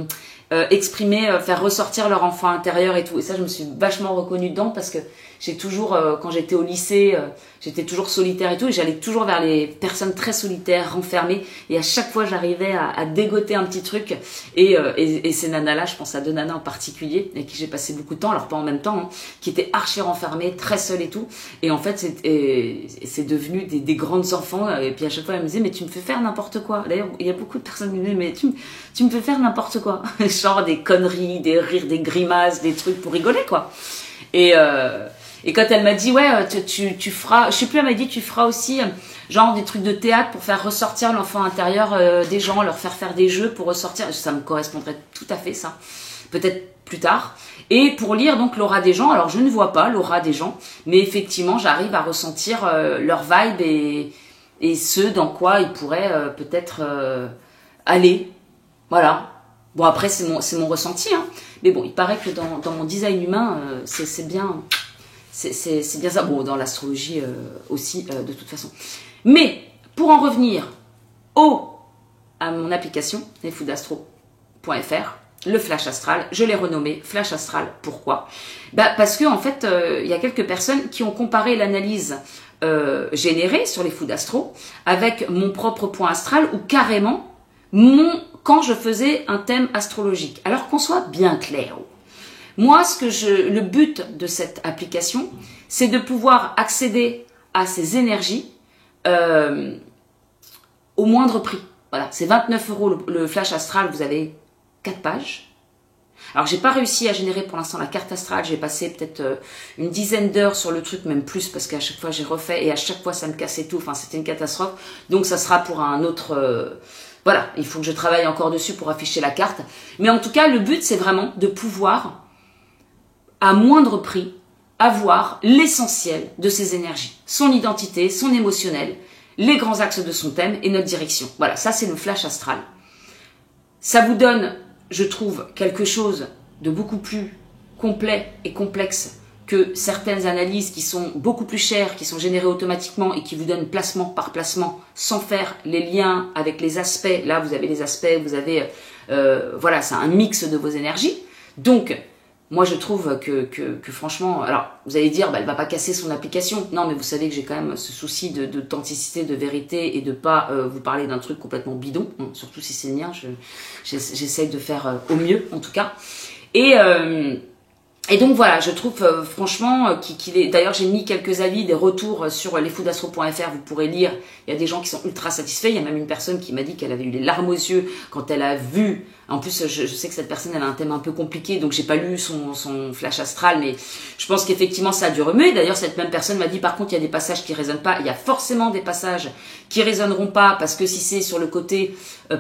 exprimer, faire ressortir leur enfant intérieur et tout. Et ça, je me suis vachement reconnue dedans parce que J'ai toujours, quand j'étais au lycée, j'étais toujours solitaire et tout, et j'allais toujours vers les personnes très solitaires, renfermées, et à chaque fois j'arrivais à dégoter un petit truc, et ces nanas-là, je pense à 2 nanas en particulier, avec qui j'ai passé beaucoup de temps, alors pas en même temps, hein, qui étaient archi renfermées, très seules et tout, et en fait c'est devenu des grandes enfants, et puis à chaque fois elles me disaient mais tu me fais faire n'importe quoi. D'ailleurs il y a beaucoup de personnes qui me disaient mais tu me fais faire n'importe quoi, genre des conneries, des rires, des grimaces, des trucs pour rigoler quoi. Et quand elle m'a dit ouais tu feras, je sais plus, elle m'a dit tu feras aussi genre des trucs de théâtre pour faire ressortir l'enfant intérieur des gens, leur faire des jeux pour ressortir, ça me correspondrait tout à fait ça, peut-être plus tard. Et pour lire donc l'aura des gens, alors je ne vois pas l'aura des gens, mais effectivement j'arrive à ressentir leur vibe et ce dans quoi ils pourraient peut-être aller, voilà. Bon après c'est mon ressenti, hein. Mais bon il paraît que dans mon design humain c'est bien ça, bon dans l'astrologie aussi de toute façon. Mais pour en revenir à mon application lesfoodastro.fr, le flash astral, je l'ai renommé flash astral. Pourquoi? Parce que en fait, il y a quelques personnes qui ont comparé l'analyse générée sur les foods astro avec mon propre point astral ou carrément quand je faisais un thème astrologique. Alors qu'on soit bien clair. Moi, le but de cette application, c'est de pouvoir accéder à ces énergies au moindre prix. Voilà, c'est 29 € le flash astral, vous avez 4 pages. Alors, j'ai pas réussi à générer pour l'instant la carte astrale. J'ai passé peut-être une dizaine d'heures sur le truc, même plus, parce qu'à chaque fois, j'ai refait et à chaque fois, ça me cassait tout. Enfin, c'était une catastrophe. Donc, ça sera pour un autre... voilà, il faut que je travaille encore dessus pour afficher la carte. Mais en tout cas, le but, c'est vraiment de pouvoir, à moindre prix, avoir l'essentiel de ses énergies. Son identité, son émotionnel, les grands axes de son thème et notre direction. Voilà, ça, c'est le flash astral. Ça vous donne, je trouve, quelque chose de beaucoup plus complet et complexe que certaines analyses qui sont beaucoup plus chères, qui sont générées automatiquement et qui vous donnent placement par placement sans faire les liens avec les aspects. Là, vous avez les aspects, vous avez... voilà, c'est un mix de vos énergies. Donc, moi, je trouve que franchement... Alors, vous allez dire, elle va pas casser son application. Non, mais vous savez que j'ai quand même ce souci d'authenticité, de vérité et de pas vous parler d'un truc complètement bidon. Hein, surtout si c'est le mien, j'essaye de faire au mieux, en tout cas. Et donc voilà, je trouve franchement qu'il est... D'ailleurs, j'ai mis quelques avis, des retours sur lesfoodastro.fr, vous pourrez lire. Il y a des gens qui sont ultra satisfaits. Il y a même une personne qui m'a dit qu'elle avait eu les larmes aux yeux quand elle a vu... En plus, je sais que cette personne, elle a un thème un peu compliqué, donc j'ai pas lu son flash astral, mais je pense qu'effectivement, ça a dû remuer. D'ailleurs, cette même personne m'a dit, par contre, il y a des passages qui résonnent pas. Il y a forcément des passages qui résonneront pas, parce que si c'est sur le côté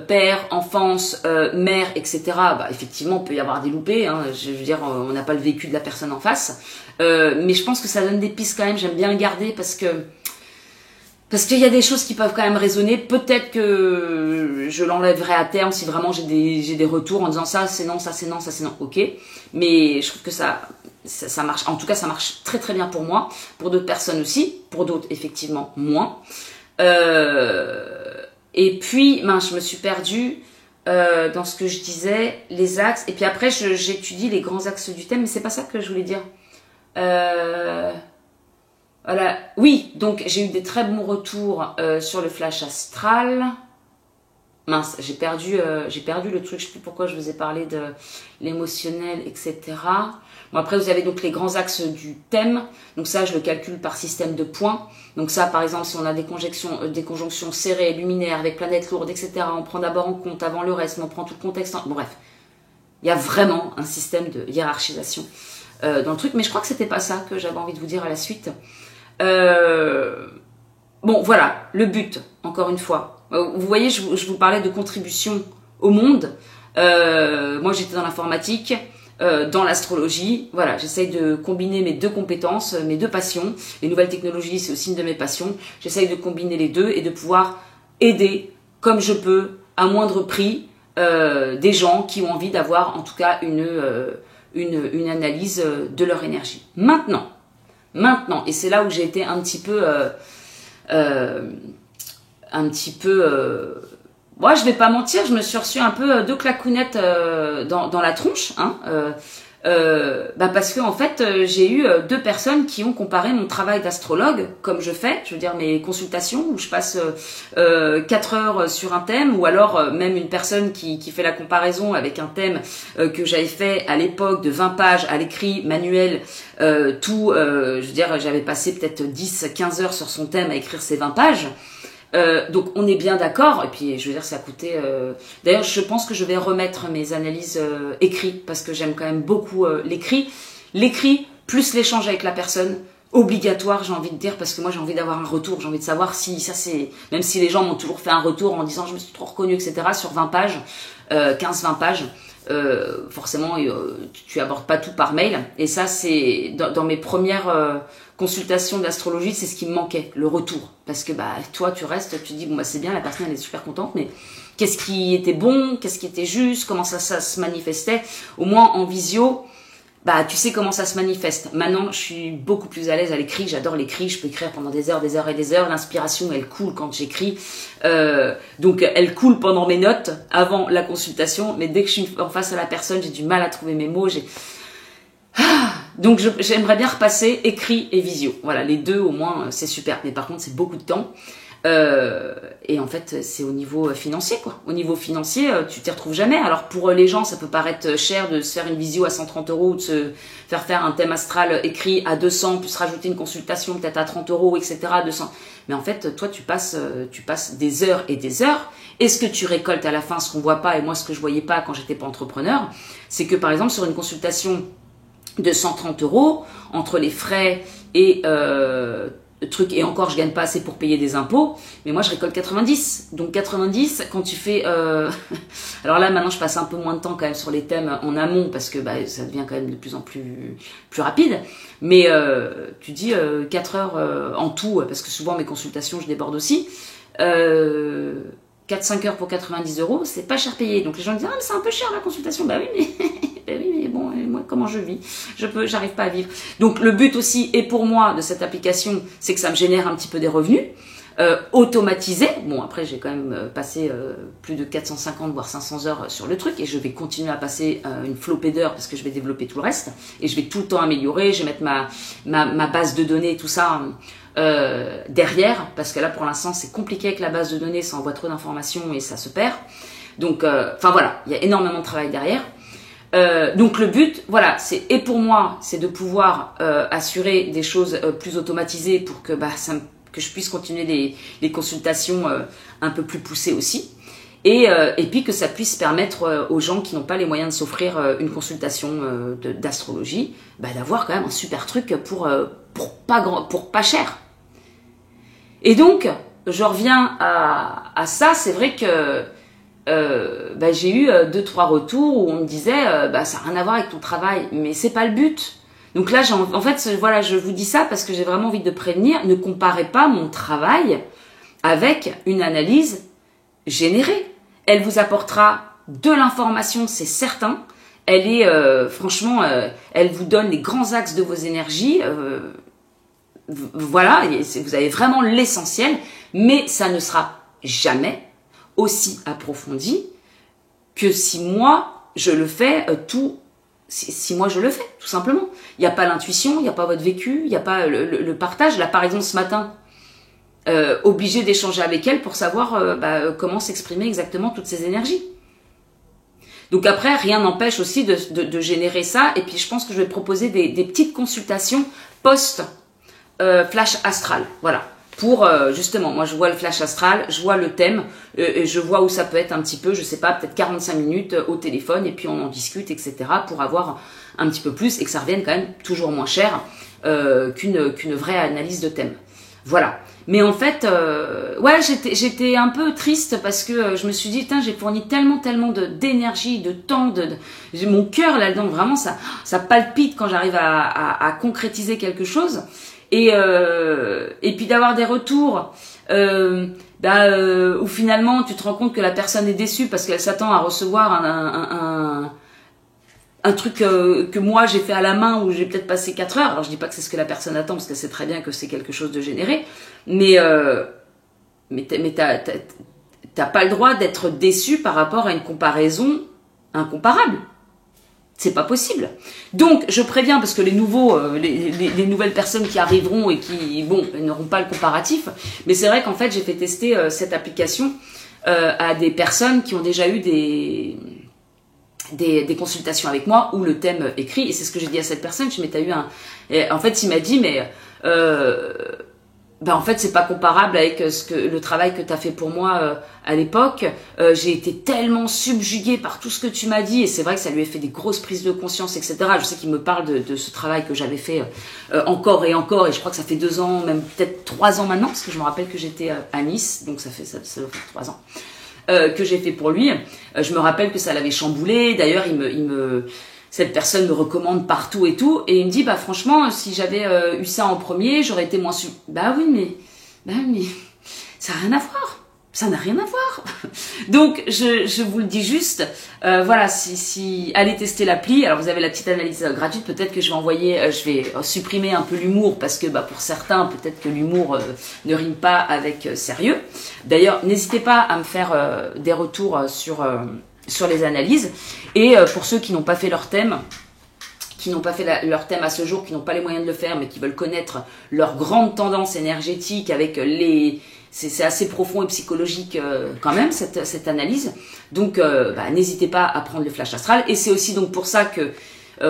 père, enfance, mère, etc., effectivement, il peut y avoir des loupés. Hein. Je veux dire, on n'a pas le vécu de la personne en face. Mais je pense que ça donne des pistes quand même. J'aime bien le garder parce qu'il y a des choses qui peuvent quand même résonner. Peut-être que je l'enlèverai à terme si vraiment j'ai des retours en disant ça c'est non, ça c'est non, ça c'est non. Ok. Mais je trouve que ça marche. En tout cas, ça marche très très bien pour moi. Pour d'autres personnes aussi. Pour d'autres, effectivement, moins. Et puis, je me suis perdue dans ce que je disais, les axes. Et puis après, j'étudie les grands axes du thème. Mais c'est pas ça que je voulais dire. Voilà. Oui, donc j'ai eu des très bons retours sur le flash astral. Mince, j'ai perdu le truc, je sais plus pourquoi je vous ai parlé de l'émotionnel, etc. Bon, après, vous avez donc les grands axes du thème. Donc ça, je le calcule par système de points. Donc ça, par exemple, si on a des conjonctions serrées, luminaires, avec planètes lourdes, etc., on prend d'abord en compte avant le reste, mais on prend tout le contexte. Bon, bref, il y a vraiment un système de hiérarchisation dans le truc. Mais je crois que c'était pas ça que j'avais envie de vous dire à la suite. Bon, voilà, le but, encore une fois. Vous voyez, je vous parlais de contribution au monde. Moi, j'étais dans l'informatique, dans l'astrologie. Voilà, j'essaye de combiner mes deux compétences, mes deux passions. Les nouvelles technologies, c'est aussi une de mes passions. J'essaye de combiner les deux et de pouvoir aider, comme je peux, à moindre prix, des gens qui ont envie d'avoir, en tout cas, une analyse de leur énergie. Maintenant, et c'est là où j'ai été un petit peu moi je vais pas mentir, je me suis reçu un peu deux claquounettes dans la tronche, hein, Parce que en fait j'ai eu deux personnes qui ont comparé mon travail d'astrologue comme je fais, je veux dire mes consultations où je passe 4 heures sur un thème, ou alors même une personne qui fait la comparaison avec un thème que j'avais fait à l'époque de 20 pages à l'écrit manuel, je veux dire j'avais passé peut-être 10-15 heures sur son thème à écrire ces 20 pages. Donc on est bien d'accord, et puis je veux dire ça a coûté... D'ailleurs je pense que je vais remettre mes analyses écrites, parce que j'aime quand même beaucoup l'écrit. L'écrit plus l'échange avec la personne, obligatoire j'ai envie de dire, parce que moi j'ai envie d'avoir un retour, j'ai envie de savoir si ça c'est... Même si les gens m'ont toujours fait un retour en disant je me suis trop reconnue, etc. sur 20 pages, 15-20 pages, forcément tu abordes pas tout par mail, et ça c'est dans mes premières consultation d'astrologie, c'est ce qui me manquait, le retour. Parce que toi, tu restes, tu dis, bon, c'est bien, la personne, elle est super contente, mais qu'est-ce qui était bon, qu'est-ce qui était juste, comment ça se manifestait. Au moins, en visio, tu sais comment ça se manifeste. Maintenant, je suis beaucoup plus à l'aise à l'écrit, j'adore l'écrit, je peux écrire pendant des heures et des heures. L'inspiration, elle coule quand j'écris. Donc, elle coule pendant mes notes, avant la consultation, mais dès que je suis en face à la personne, j'ai du mal à trouver mes mots, donc j'aimerais bien repasser écrit et visio. Voilà, les deux au moins, c'est super. Mais par contre, c'est beaucoup de temps. Et en fait, c'est au niveau financier, quoi. Au niveau financier, tu t'y retrouves jamais. Alors pour les gens, ça peut paraître cher de se faire une visio à 130 € ou de se faire un thème astral écrit à 200, plus rajouter une consultation peut-être à 30 €, etc. 200. Mais en fait, toi, tu passes des heures et des heures. Et ce que tu récoltes à la fin, ce qu'on voit pas, et moi ce que je voyais pas quand j'étais pas entrepreneur, c'est que par exemple sur une consultation de 130 €, entre les frais et truc, et encore je gagne pas assez pour payer des impôts, mais moi je récolte 90. Donc 90, quand tu fais alors là maintenant je passe un peu moins de temps quand même sur les thèmes en amont, parce que ça devient quand même de plus en plus rapide, mais tu dis 4 heures en tout, parce que souvent mes consultations je déborde aussi, 4-5 heures pour 90 €, c'est pas cher payé. Donc les gens disent, ah mais c'est un peu cher la consultation. Bah oui mais bon, moi comment je vis, j'arrive pas à vivre. Donc le but aussi, et pour moi, de cette application, c'est que ça me génère un petit peu des revenus automatisés. Bon, après j'ai quand même passé plus de 450 voire 500 heures sur le truc, et je vais continuer à passer une flopée d'heures, parce que je vais développer tout le reste, et je vais tout le temps améliorer. Je vais mettre ma base de données, tout ça derrière, parce que là pour l'instant c'est compliqué avec la base de données, ça envoie trop d'informations et ça se perd. Donc voilà, il y a énormément de travail derrière. Donc le but, voilà, et pour moi, c'est de pouvoir assurer des choses plus automatisées pour que que je puisse continuer les consultations un peu plus poussées aussi, et puis que ça puisse permettre aux gens qui n'ont pas les moyens de s'offrir une consultation d'astrologie, d'avoir quand même un super truc pour pas cher. Et donc je reviens à ça. C'est vrai que j'ai eu 2-3 retours où on me disait ça n'a rien à voir avec ton travail, mais c'est pas le but. Donc là en fait voilà, je vous dis ça parce que j'ai vraiment envie de prévenir, ne comparez pas mon travail avec une analyse générée. Elle vous apportera de l'information, c'est certain. Elle est franchement, elle vous donne les grands axes de vos énergies, voilà, vous avez vraiment l'essentiel, mais ça ne sera jamais aussi approfondi que si moi je le fais si moi je le fais, tout simplement. Il n'y a pas l'intuition, il n'y a pas votre vécu, il n'y a pas le partage. Là par exemple ce matin, obligé d'échanger avec elle pour savoir comment s'exprimer exactement toutes ces énergies. Donc après, rien n'empêche aussi de générer ça, et puis je pense que je vais proposer des petites consultations post flash astral, voilà. Pour justement, moi je vois le flash astral, je vois le thème, et je vois où ça peut être un petit peu, je sais pas, peut-être 45 minutes au téléphone, et puis on en discute, etc. pour avoir un petit peu plus, et que ça revienne quand même toujours moins cher qu'une vraie analyse de thème. Voilà. Mais en fait, ouais, j'étais un peu triste parce que je me suis dit, j'ai fourni tellement d'énergie, de temps, mon cœur là-dedans, vraiment, ça palpite quand j'arrive à concrétiser quelque chose. Et puis d'avoir des retours où finalement tu te rends compte que la personne est déçue parce qu'elle s'attend à recevoir un truc que moi j'ai fait à la main, où j'ai peut-être passé 4 heures. Alors je dis pas que c'est ce que la personne attend, parce qu'elle sait très bien que c'est quelque chose de généré, mais t'as pas le droit d'être déçu par rapport à une comparaison incomparable. C'est pas possible. Donc, je préviens, parce que les nouveaux, les nouvelles personnes qui arriveront et qui, bon, n'auront pas le comparatif, mais c'est vrai qu'en fait, j'ai fait tester cette application à des personnes qui ont déjà eu des consultations avec moi où le thème écrit, et c'est ce que j'ai dit à cette personne. Je m'étais eu un, et en fait, il m'a dit, mais ben en fait, c'est pas comparable avec le travail que tu as fait pour moi à l'époque. J'ai été tellement subjuguée par tout ce que tu m'as dit, et c'est vrai que ça lui a fait des grosses prises de conscience, etc. Je sais qu'il me parle de ce travail que j'avais fait encore et encore, et je crois que ça fait 2 ans, même peut-être 3 ans maintenant, parce que je me rappelle que j'étais à Nice, donc ça doit faire 3 ans. Que j'ai fait pour lui. Je me rappelle que ça l'avait chamboulé. D'ailleurs, cette personne me recommande partout et tout. Et il me dit, bah franchement, si j'avais eu ça en premier, j'aurais été moins Bah oui, mais ça n'a rien à voir. Ça n'a rien à voir. Donc, je vous le dis juste, voilà, si allez tester l'appli. Alors, vous avez la petite analyse gratuite. Peut-être que je vais supprimer un peu l'humour parce que, bah, pour certains, peut-être que l'humour ne rime pas avec sérieux. D'ailleurs, n'hésitez pas à me faire des retours sur les analyses. Et pour ceux qui n'ont pas fait leur thème, leur thème à ce jour, qui n'ont pas les moyens de le faire, mais qui veulent connaître leur grande tendance énergétique avec c'est assez profond et psychologique quand même, cette analyse. Donc, bah, n'hésitez pas à prendre le flash astral. Et c'est aussi donc pour ça que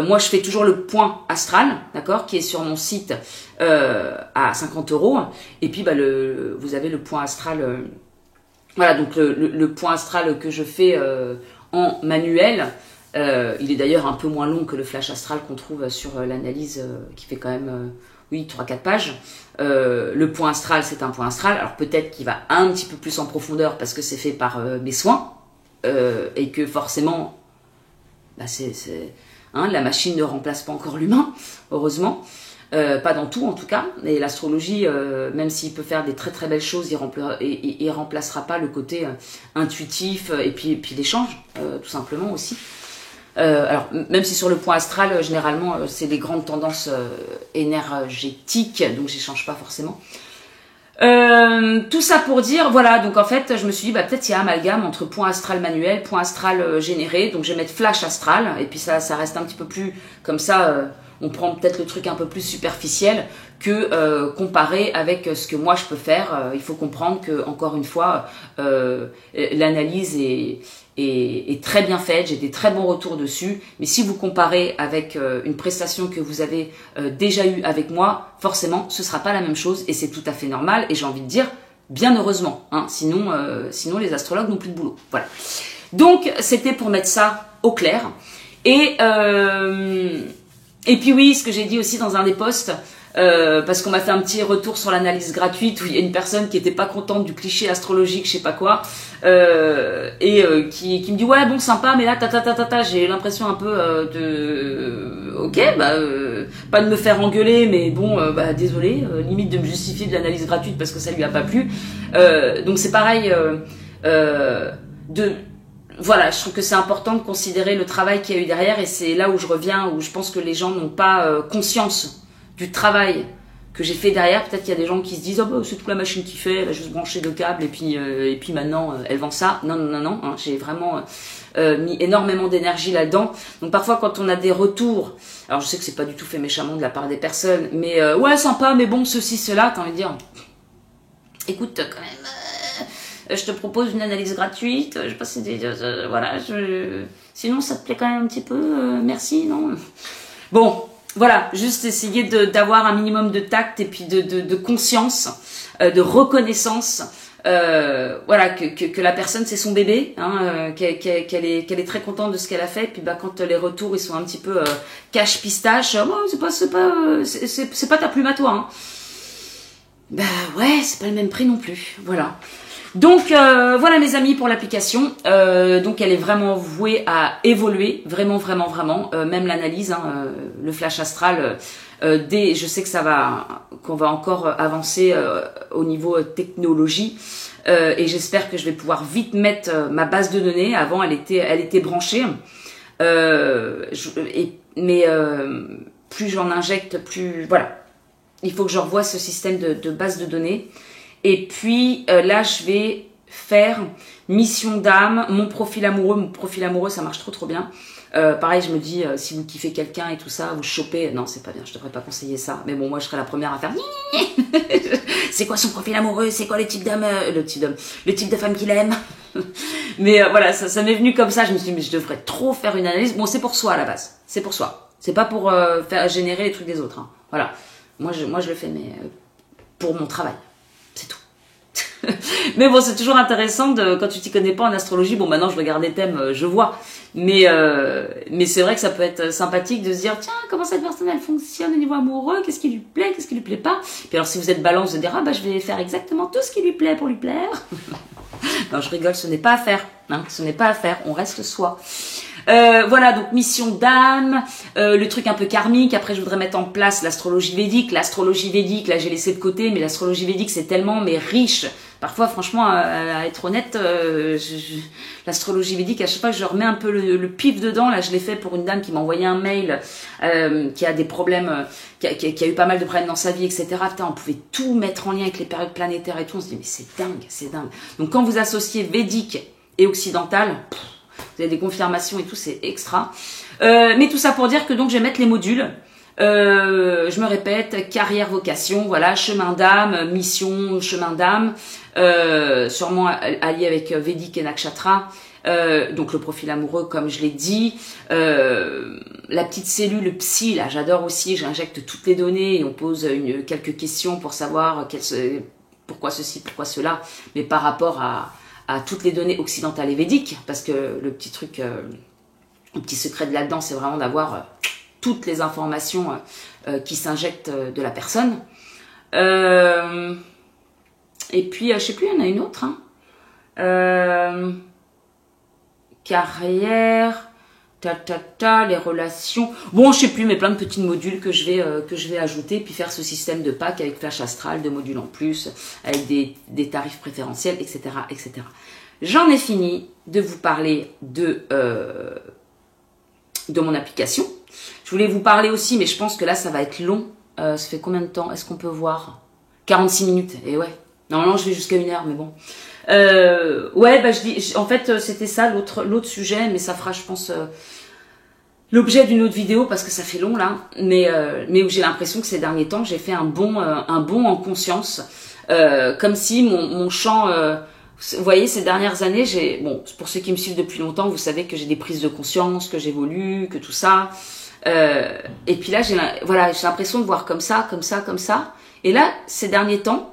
moi, je fais toujours le point astral, d'accord, qui est sur mon site à 50 €. Et puis, bah, vous avez le point astral. Voilà, donc le point astral que je fais en manuel. Il est d'ailleurs un peu moins long que le flash astral qu'on trouve sur l'analyse qui fait quand même, oui, 3-4 pages. Le point astral, c'est un point astral. Alors peut-être qu'il va un petit peu plus en profondeur parce que c'est fait par mes soins et que forcément, bah, la machine ne remplace pas encore l'humain, heureusement. Pas dans tout en tout cas. Et l'astrologie, même s'il peut faire des très très belles choses, il remplacera pas le côté intuitif et puis l'échange, tout simplement aussi. Alors, même si sur le point astral, généralement, c'est des grandes tendances énergétiques, donc j'échange pas forcément. Tout ça pour dire, voilà, donc en fait, je me suis dit, bah, peut-être il y a amalgame entre point astral manuel, point astral généré, donc je vais mettre flash astral, et puis ça reste un petit peu plus, comme ça, on prend peut-être le truc un peu plus superficiel que comparé avec ce que moi je peux faire. Il faut comprendre que, encore une fois, l'analyse est très bien faite, j'ai des très bons retours dessus, mais si vous comparez avec une prestation que vous avez déjà eue avec moi, forcément ce sera pas la même chose et c'est tout à fait normal, et j'ai envie de dire bien heureusement, hein, sinon les astrologues n'ont plus de boulot. Voilà. Donc c'était pour mettre ça au clair. Et puis oui, ce que j'ai dit aussi dans un des posts, parce qu'on m'a fait un petit retour sur l'analyse gratuite où il y a une personne qui était pas contente du cliché astrologique, je sais pas quoi, qui me dit ouais bon sympa, mais là j'ai l'impression un peu ok, bah pas de me faire engueuler, mais bon bah désolé, limite de me justifier de l'analyse gratuite parce que ça lui a pas plu. Donc c'est pareil voilà, je trouve que c'est important de considérer le travail qu'il y a eu derrière, et c'est là où je reviens, où je pense que les gens n'ont pas conscience du travail que j'ai fait derrière. Peut-être qu'il y a des gens qui se disent « Oh bah, c'est toute la machine qui fait, elle a juste branché 2 câbles et puis maintenant elle vend ça ». Non, hein, j'ai vraiment mis énormément d'énergie là-dedans. Donc parfois quand on a des retours, alors je sais que c'est pas du tout fait méchamment de la part des personnes, mais ouais sympa, mais bon ceci, cela, t'as envie de dire « Écoute quand même... je te propose une analyse gratuite, je sais pas si voilà, sinon ça te plaît quand même un petit peu, merci, non ?» Bon, voilà, juste essayer d'avoir un minimum de tact et puis de conscience, de reconnaissance, voilà, que la personne c'est son bébé, hein, qu'elle est très contente de ce qu'elle a fait, et puis bah quand les retours ils sont un petit peu cache pistache, oh, c'est pas ta plume à toi, hein. Bah ouais, c'est pas le même prix non plus, voilà. Donc voilà mes amis pour l'application, donc elle est vraiment vouée à évoluer, vraiment, même l'analyse, hein, le flash astral, je sais que qu'on va encore avancer au niveau technologie, et j'espère que je vais pouvoir vite mettre ma base de données. Avant elle était branchée, mais plus j'en injecte, plus voilà, il faut que je revoie ce système de base de données. Et puis là, je vais faire, mission d'âme, mon profil amoureux, ça marche trop bien. Pareil, je me dis, si vous kiffez quelqu'un et tout ça, vous chopez, non, c'est pas bien, je devrais pas conseiller ça. Mais bon, moi, je serais la première à faire, c'est quoi son profil amoureux, c'est quoi le type d'homme, le type de femme qu'il aime. Mais voilà, ça m'est venu comme ça, je me suis dit, mais je devrais trop faire une analyse. Bon, c'est pour soi à la base, c'est pour soi. C'est pas pour faire générer les trucs des autres, hein. Voilà. Moi, je le fais, mais pour mon travail, c'est tout. Mais bon, c'est toujours intéressant quand tu t'y connais pas en astrologie. Bon, maintenant je regarde les thèmes, je vois. Mais c'est vrai que ça peut être sympathique de se dire, tiens, comment cette personne elle fonctionne au niveau amoureux, qu'est-ce qui lui plaît, qu'est-ce qui lui plaît pas. Puis alors si vous êtes balance, de dire, ah bah je vais faire exactement tout ce qui lui plaît pour lui plaire. Non, je rigole, ce n'est pas à faire, hein, ce n'est pas à faire, on reste soi. Voilà, donc mission d'âme, le truc un peu karmique. Après, je voudrais mettre en place l'astrologie védique. L'astrologie védique, là, j'ai laissé de côté, mais l'astrologie védique, c'est tellement riche. Parfois, franchement, à être honnête, l'astrologie védique, à chaque fois que je remets un peu le pif dedans, là, je l'ai fait pour une dame qui m'a envoyé un mail, qui a des problèmes, qui a eu pas mal de problèmes dans sa vie, etc. Putain, on pouvait tout mettre en lien avec les périodes planétaires et tout. On se dit, mais c'est dingue, c'est dingue. Donc, quand vous associez védique et occidental, vous avez des confirmations et tout, c'est extra. Mais tout ça pour dire que donc je vais mettre les modules. Je me répète, carrière, vocation, voilà, chemin d'âme, mission, chemin d'âme, sûrement allié avec Védique et Nakshatra. Donc le profil amoureux, comme je l'ai dit. La petite cellule psy, là, j'adore aussi. J'injecte toutes les données et on pose quelques questions pour savoir pourquoi ceci, pourquoi cela, mais par rapport à toutes les données occidentales et védiques, parce que le petit truc, le petit secret de là-dedans, c'est vraiment d'avoir toutes les informations qui s'injectent de la personne. Et puis, je sais plus, il y en a une autre. Hein. Carrière, les relations. Bon, je sais plus, mais plein de petits modules que je vais ajouter, puis faire ce système de pack avec flash astral, de modules en plus, avec des tarifs préférentiels, etc., etc. J'en ai fini de vous parler de mon application. Je voulais vous parler aussi, mais je pense que là, ça va être long. Ça fait combien de temps? Est-ce qu'on peut voir? 46 minutes. Et ouais. Normalement, je vais jusqu'à 1 heure, mais bon. Ouais, bah en fait, c'était ça l'autre sujet, mais ça fera, je pense, l'objet d'une autre vidéo parce que ça fait long là. Mais où j'ai l'impression que ces derniers temps, j'ai fait un bond en conscience, comme si mon champ. Vous voyez, ces dernières années, bon, pour ceux qui me suivent depuis longtemps, vous savez que j'ai des prises de conscience, que j'évolue, que tout ça. Et puis là, j'ai l'impression de voir comme ça. Et là, ces derniers temps,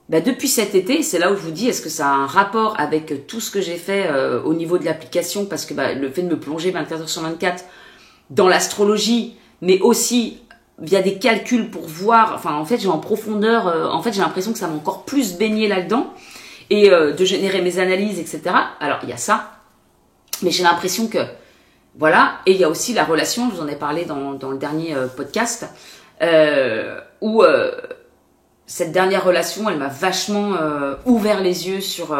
bah depuis cet été, c'est là où je vous dis, est-ce que ça a un rapport avec tout ce que j'ai fait au niveau de l'application, parce que le fait de me plonger 24 heures sur 24 dans l'astrologie, mais aussi via des calculs pour voir, enfin en fait j'ai en profondeur, en fait j'ai l'impression que ça m'a encore plus baigné là-dedans, et de générer mes analyses, etc. Alors il y a ça, mais j'ai l'impression que, voilà, et il y a aussi la relation, je vous en ai parlé dans le dernier podcast, où cette dernière relation, elle m'a vachement ouvert les yeux sur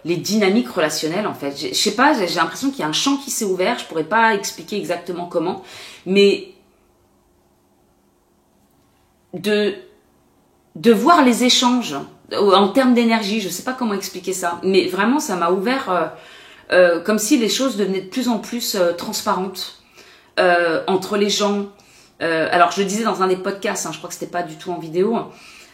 les dynamiques relationnelles en fait. Je sais pas, j'ai l'impression qu'il y a un champ qui s'est ouvert, je pourrais pas expliquer exactement comment, mais de voir les échanges en termes d'énergie, je sais pas comment expliquer ça, mais vraiment ça m'a ouvert comme si les choses devenaient de plus en plus transparentes entre les gens. Alors je le disais dans un des podcasts, hein, je crois que c'était pas du tout en vidéo,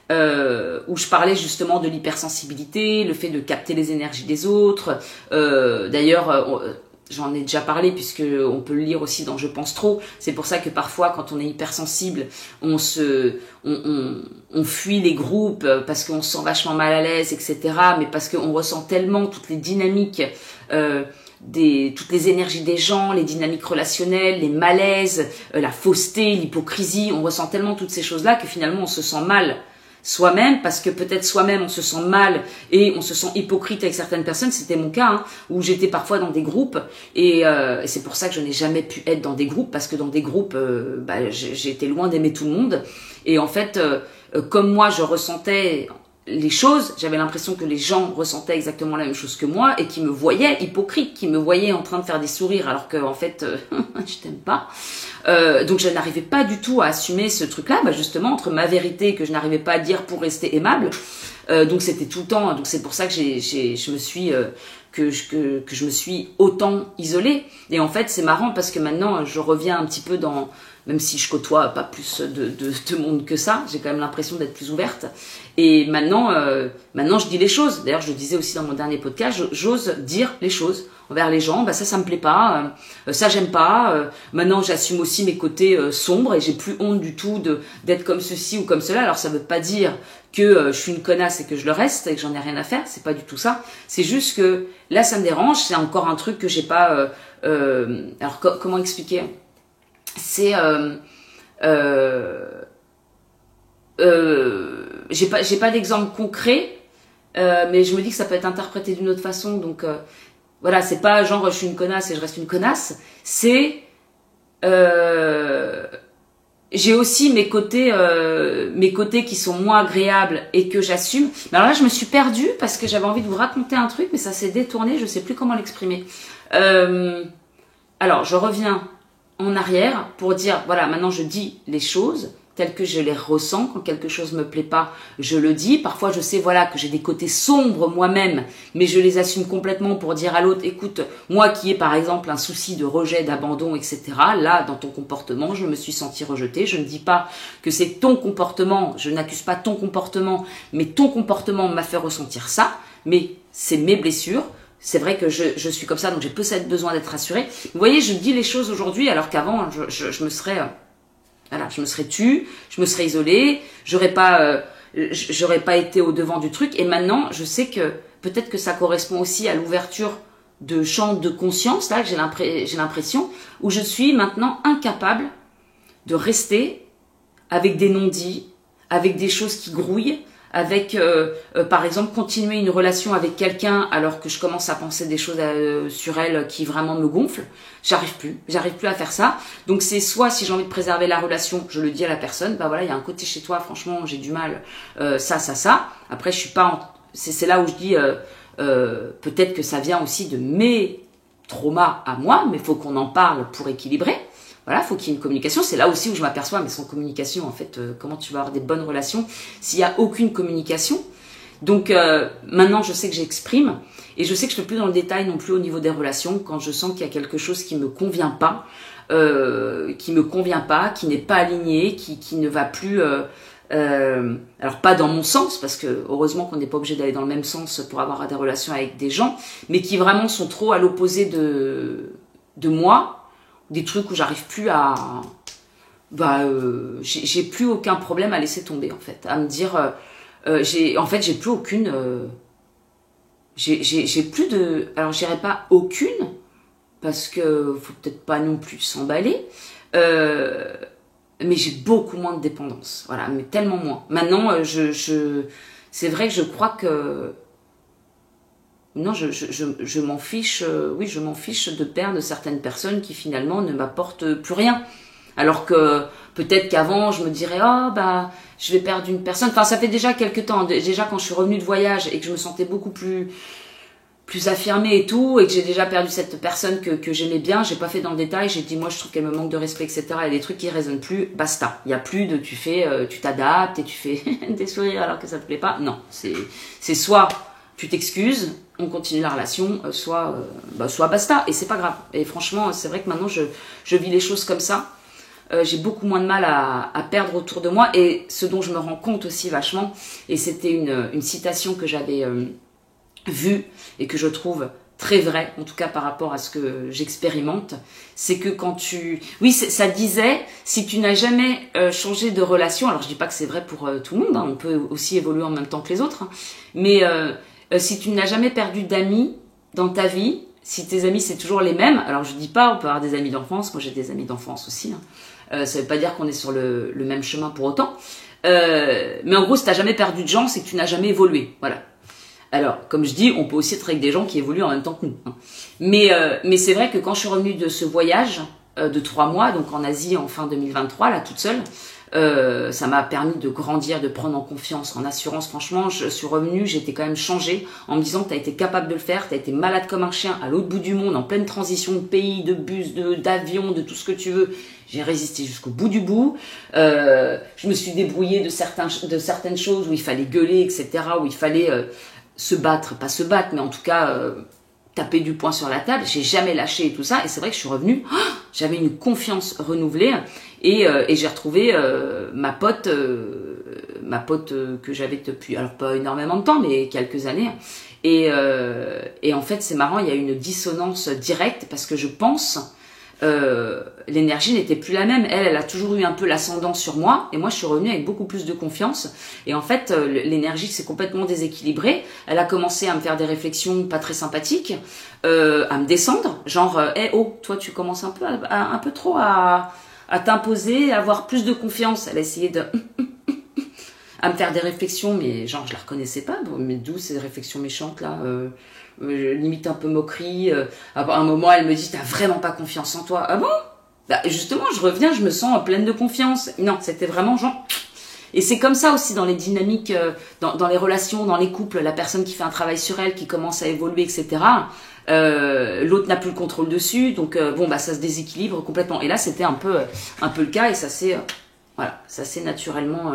où je parlais justement de l'hypersensibilité, le fait de capter les énergies des autres. D'ailleurs, j'en ai déjà parlé puisque on peut le lire aussi dans Je pense trop. C'est pour ça que parfois, quand on est hypersensible, on fuit les groupes parce qu'on se sent vachement mal à l'aise, etc. Mais parce qu'on ressent tellement toutes les dynamiques, toutes les énergies des gens, les dynamiques relationnelles, les malaises, la fausseté, l'hypocrisie. On ressent tellement toutes ces choses-là que finalement, on se sent mal soi-même, parce que peut-être soi-même on se sent mal et on se sent hypocrite avec certaines personnes. C'était mon cas, hein, où j'étais parfois dans des groupes et c'est pour ça que je n'ai jamais pu être dans des groupes, parce que dans des groupes j'ai été loin d'aimer tout le monde, et en fait comme moi je ressentais les choses, j'avais l'impression que les gens ressentaient exactement la même chose que moi et qui me voyaient hypocrite, qui me voyaient en train de faire des sourires alors que en fait je t'aime pas. Donc je n'arrivais pas du tout à assumer ce truc-là, justement entre ma vérité que je n'arrivais pas à dire pour rester aimable, Donc c'était tout le temps. Donc c'est pour ça que je me suis que je me suis autant isolée. Et en fait, c'est marrant parce que maintenant, je reviens un petit peu dans, même si je côtoie pas plus de monde que ça, j'ai quand même l'impression d'être plus ouverte. Et maintenant, je dis les choses. D'ailleurs, je le disais aussi dans mon dernier podcast, j'ose dire les choses envers les gens. Bah ça me plaît pas, ça j'aime pas. Maintenant, j'assume aussi mes côtés sombres et j'ai plus honte du tout d'être comme ceci ou comme cela. Alors, ça veut pas dire que je suis une connasse et que je le reste et que j'en ai rien à faire. C'est pas du tout ça. C'est juste que là, ça me dérange. C'est encore un truc que j'ai pas. Alors, comment expliquer ? C'est j'ai pas d'exemple concret, mais je me dis que ça peut être interprété d'une autre façon. Donc voilà, c'est pas genre je suis une connasse et je reste une connasse. C'est j'ai aussi mes côtés qui sont moins agréables et que j'assume. Mais alors là, je me suis perdue parce que j'avais envie de vous raconter un truc, mais ça s'est détourné. Je sais plus comment l'exprimer. Alors, je reviens en arrière pour dire, voilà, maintenant je dis les choses telles que je les ressens. Quand quelque chose me plaît pas, je le dis. Parfois, je sais, voilà, que j'ai des côtés sombres moi-même, mais je les assume complètement pour dire à l'autre, écoute, moi qui ai par exemple un souci de rejet, d'abandon, etc., là, dans ton comportement, je me suis sentie rejetée. Je ne dis pas que c'est ton comportement, je n'accuse pas ton comportement, mais ton comportement m'a fait ressentir ça, mais c'est mes blessures. C'est vrai que je suis comme ça, donc j'ai peut-être besoin d'être rassurée. Vous voyez, je dis les choses aujourd'hui, alors qu'avant, je me serais, voilà, je me serais tue, je me serais isolée, j'aurais pas été au devant du truc. Et maintenant, je sais que peut-être que ça correspond aussi à l'ouverture de champs de conscience, là, que j'ai l'impression, où je suis maintenant incapable de rester avec des non-dits, avec des choses qui grouillent, avec, par exemple, continuer une relation avec quelqu'un alors que je commence à penser des choses sur elle qui vraiment me gonflent. J'arrive plus à faire ça. Donc c'est soit, si j'ai envie de préserver la relation, je le dis à la personne, bah voilà, il y a un côté chez toi, franchement, j'ai du mal, ça. Après, je suis pas, c'est là où je dis, peut-être que ça vient aussi de mes traumas à moi, mais il faut qu'on en parle pour équilibrer. Voilà, faut qu'il y ait une communication. C'est là aussi où je m'aperçois, mais sans communication, en fait, comment tu vas avoir des bonnes relations s'il n'y a aucune communication. Donc maintenant, je sais que j'exprime et je sais que je ne peux plus dans le détail non plus au niveau des relations quand je sens qu'il y a quelque chose qui me convient pas, qui n'est pas aligné, qui ne va plus. Alors pas dans mon sens, parce que heureusement qu'on n'est pas obligé d'aller dans le même sens pour avoir des relations avec des gens, mais qui vraiment sont trop à l'opposé de moi. Des trucs où j'arrive plus à... j'ai plus aucun problème à laisser tomber, en fait. À me dire... j'ai plus aucune... j'ai plus de... Alors, je dirais pas aucune, parce que faut peut-être pas non plus s'emballer. Mais j'ai beaucoup moins de dépendance. Voilà, mais tellement moins. Maintenant, c'est vrai que je crois que... Non, je m'en fiche, oui, je m'en fiche de perdre certaines personnes qui finalement ne m'apportent plus rien. Alors que peut-être qu'avant, je me dirais, oh, bah, je vais perdre une personne. Enfin, ça fait déjà quelques temps, déjà quand je suis revenue de voyage et que je me sentais beaucoup plus affirmée et tout, et que j'ai déjà perdu cette personne que j'aimais bien, j'ai pas fait dans le détail, j'ai dit, moi, je trouve qu'elle me manque de respect, etc. Il y a des trucs qui résonnent plus, basta. Il y a plus de, tu t'adaptes et tu fais des sourires alors que ça te plaît pas. Non, c'est soit tu t'excuses, on continue la relation, soit basta, et c'est pas grave. Et franchement, c'est vrai que maintenant, je vis les choses comme ça. J'ai beaucoup moins de mal à perdre autour de moi, et ce dont je me rends compte aussi vachement, et c'était une citation que j'avais vue, et que je trouve très vraie, en tout cas par rapport à ce que j'expérimente, c'est que quand tu... Oui, ça disait, si tu n'as jamais changé de relation, alors je dis pas que c'est vrai pour tout le monde, hein, on peut aussi évoluer en même temps que les autres, hein, mais... si tu n'as jamais perdu d'amis dans ta vie, si tes amis c'est toujours les mêmes, alors je dis pas, on peut avoir des amis d'enfance, moi j'ai des amis d'enfance aussi, hein. Ça veut pas dire qu'on est sur le même chemin pour autant, mais en gros si tu n'as jamais perdu de gens, c'est que tu n'as jamais évolué, voilà. Alors, comme je dis, on peut aussi être avec des gens qui évoluent en même temps que nous, hein. Mais c'est vrai que quand je suis revenue de ce voyage de 3 mois, donc en Asie en fin 2023, là toute seule, Ça m'a permis de grandir, de prendre en confiance. En assurance, franchement, je suis revenue, j'étais quand même changée en me disant que tu as été capable de le faire, tu as été malade comme un chien à l'autre bout du monde, en pleine transition de pays, de bus, d'avion, de tout ce que tu veux. J'ai résisté jusqu'au bout du bout. Je me suis débrouillée de certaines choses où il fallait gueuler, etc., où il fallait se battre, pas se battre, mais en tout cas taper du poing sur la table. J'ai jamais lâché et tout ça. Et c'est vrai que je suis revenue, j'avais une confiance renouvelée et j'ai retrouvé ma pote que j'avais depuis, alors pas énormément de temps, mais quelques années. Et en fait, c'est marrant, il y a une dissonance directe parce que je pense l'énergie n'était plus la même. Elle a toujours eu un peu l'ascendant sur moi et moi je suis revenue avec beaucoup plus de confiance et en fait l'énergie s'est complètement déséquilibrée. Elle a commencé à me faire des réflexions pas très sympathiques, à me descendre, genre hey, oh toi tu commences un peu trop à t'imposer, à avoir plus de confiance. Elle a essayé de à me faire des réflexions, mais genre je la reconnaissais pas, mais d'où ces réflexions méchantes là, limite un peu moquerie. À un moment elle me dit t'as vraiment pas confiance en toi. Ah bon? Bah justement je reviens, je me sens pleine de confiance. Non, c'était vraiment genre. Et c'est comme ça aussi dans les dynamiques, dans les relations, dans les couples, la personne qui fait un travail sur elle, qui commence à évoluer, etc. L'autre n'a plus le contrôle dessus, donc bon bah ça se déséquilibre complètement. Et là c'était un peu le cas et ça s'est voilà, ça s'est naturellement.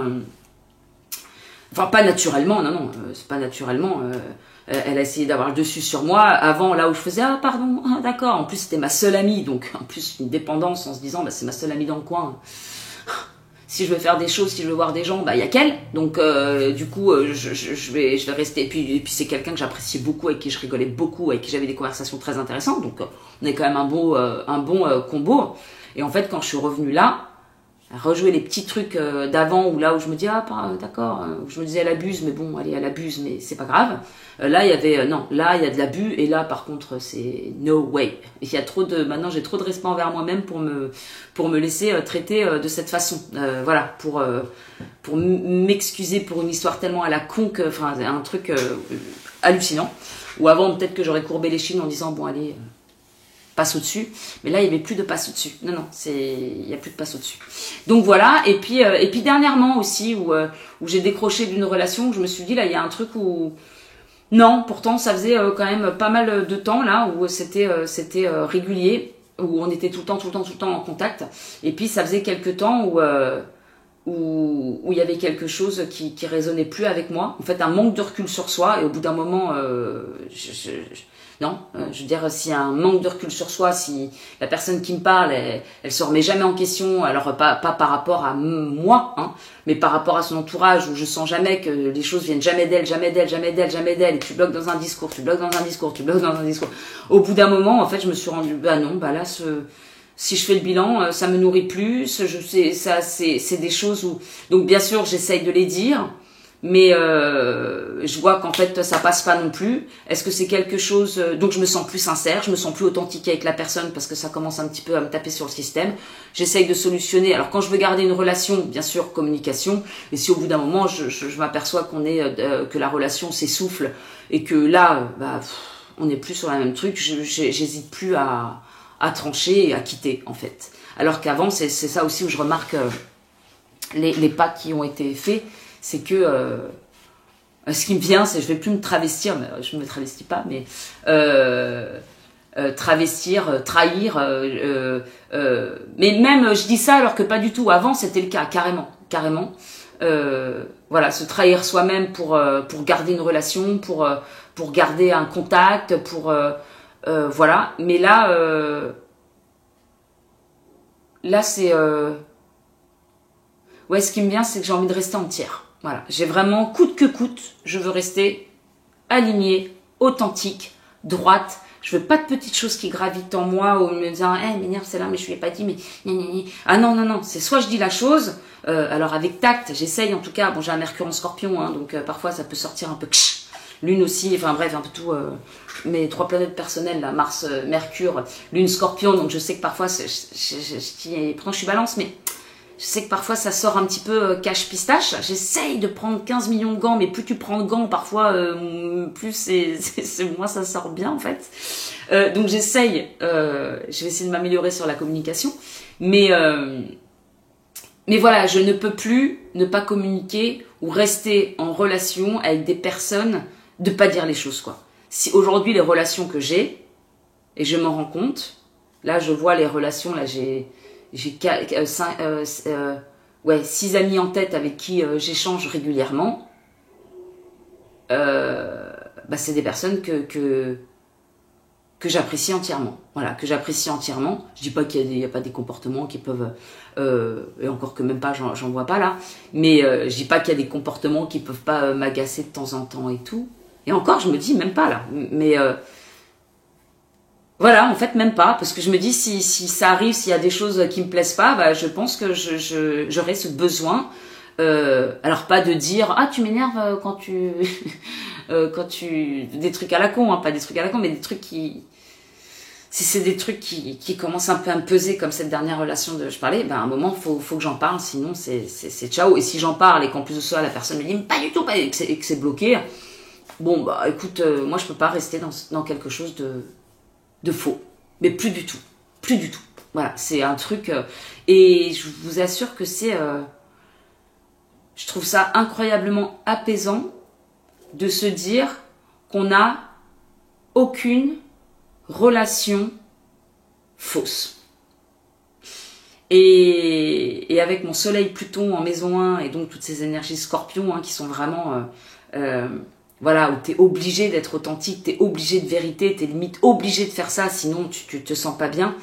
Enfin, pas naturellement, non, c'est pas naturellement. Elle a essayé d'avoir le dessus sur moi. Avant, là où je faisais, ah pardon, ah, d'accord. En plus, c'était ma seule amie, donc en plus une dépendance en se disant, bah c'est ma seule amie dans le coin. Si je veux faire des choses, si je veux voir des gens, bah il y a qu'elle. Donc du coup, je vais rester. Et puis c'est quelqu'un que j'appréciais beaucoup, avec qui je rigolais beaucoup, avec qui j'avais des conversations très intéressantes. Donc on est quand même un bon combo. Et en fait, quand je suis revenue là, rejouer les petits trucs d'avant ou là où je me dis ah d'accord, je me disais elle abuse mais bon allez elle abuse mais c'est pas grave, là il y avait non, là il y a de l'abus et là par contre c'est no way. Il y a trop de, maintenant j'ai trop de respect envers moi-même pour me laisser traiter de cette façon, voilà, pour m'excuser pour une histoire tellement à la con que, enfin un truc hallucinant, ou avant peut-être que j'aurais courbé les chines en disant bon allez passe au-dessus, mais là il n'y avait plus de passe au-dessus. Non, il n'y a plus de passe au-dessus. Donc voilà, et puis dernièrement aussi, où j'ai décroché d'une relation, où je me suis dit, là il y a un truc où... Non, pourtant ça faisait quand même pas mal de temps, là, où c'était régulier, où on était tout le temps en contact, et puis ça faisait quelques temps où il y avait quelque chose qui résonnait plus avec moi. En fait, un manque de recul sur soi, et au bout d'un moment, non, je veux dire, s'il y a un manque de recul sur soi, si la personne qui me parle, elle se remet jamais en question, alors pas par rapport à moi, hein, mais par rapport à son entourage, où je sens jamais que les choses viennent jamais d'elle, et tu bloques dans un discours, Au bout d'un moment, en fait, je me suis rendu, bah non, bah là, si je fais le bilan, ça me nourrit plus, c'est des choses où, donc bien sûr, j'essaye de les dire, mais je vois qu'en fait ça passe pas non plus. Est-ce que c'est quelque chose, donc je me sens plus sincère, je me sens plus authentique avec la personne parce que ça commence un petit peu à me taper sur le système. J'essaye de solutionner. Alors quand je veux garder une relation, bien sûr communication, et si au bout d'un moment je m'aperçois que la relation s'essouffle et que là on n'est plus sur la même truc, j'hésite plus à trancher et à quitter en fait. Alors qu'avant c'est ça aussi où je remarque les pas qui ont été faits. C'est que ce qui me vient, c'est je vais plus me travestir, mais je ne me travestis pas, mais travestir, trahir, mais même je dis ça alors que pas du tout. Avant c'était le cas, carrément. Voilà, se trahir soi-même pour garder une relation, pour garder un contact, voilà. Mais là c'est ouais, ce qui me vient, c'est que j'ai envie de rester entière. Voilà, j'ai vraiment, coûte que coûte, je veux rester alignée, authentique, droite. Je veux pas de petites choses qui gravitent en moi ou me disant, m'énerve celle-là, mais je lui ai pas dit, mais ah non, c'est soit je dis la chose, alors avec tact, j'essaye en tout cas, bon j'ai un Mercure en Scorpion, hein, donc parfois ça peut sortir un peu Lune aussi, enfin bref, un peu tout, mes 3 planètes personnelles, là, Mars, Mercure, Lune, Scorpion, donc je sais que parfois, pourtant je suis Balance, mais je sais que parfois ça sort un petit peu cache-pistache. J'essaye de prendre 15 millions de gants, mais plus tu prends de gants, parfois, plus moins ça sort bien en fait. Donc j'essaye, je vais essayer de m'améliorer sur la communication. Mais Mais voilà, je ne peux plus ne pas communiquer ou rester en relation avec des personnes, de pas dire les choses, quoi. Si aujourd'hui, les relations que j'ai, et je m'en rends compte, là, je vois les relations, là, j'ai 6 amis en tête avec qui j'échange régulièrement. C'est des personnes que j'apprécie entièrement. Voilà, que j'apprécie entièrement. Je dis pas qu'il y a pas des comportements qui peuvent... et encore que même pas, j'en vois pas là. Mais je dis pas qu'il y a des comportements qui peuvent pas m'agacer de temps en temps et tout. Et encore, je me dis même pas là. Mais voilà, en fait, même pas. Parce que je me dis, si ça arrive, s'il y a des choses qui me plaisent pas, je pense que j'aurai ce besoin. Alors pas de dire, ah, tu m'énerves quand tu... des trucs à la con, hein, pas des trucs à la con, mais des trucs qui... Si c'est des trucs qui commencent un peu à me peser, comme cette dernière relation de je parlais, à un moment, faut que j'en parle, sinon c'est ciao. Et si j'en parle et qu'en plus de ça, la personne me dit, pas du tout, et que c'est bloqué, bon, écoute, moi, je peux pas rester dans quelque chose de faux. Mais plus du tout. Plus du tout. Voilà, c'est un truc... et je vous assure que c'est... je trouve ça incroyablement apaisant de se dire qu'on n'a aucune relation fausse. Et avec mon soleil Pluton en maison 1 et donc toutes ces énergies scorpions qui sont vraiment... voilà, où tu es obligé d'être authentique, tu es obligé de vérité, tu es limite obligé de faire ça, sinon tu te sens pas bien.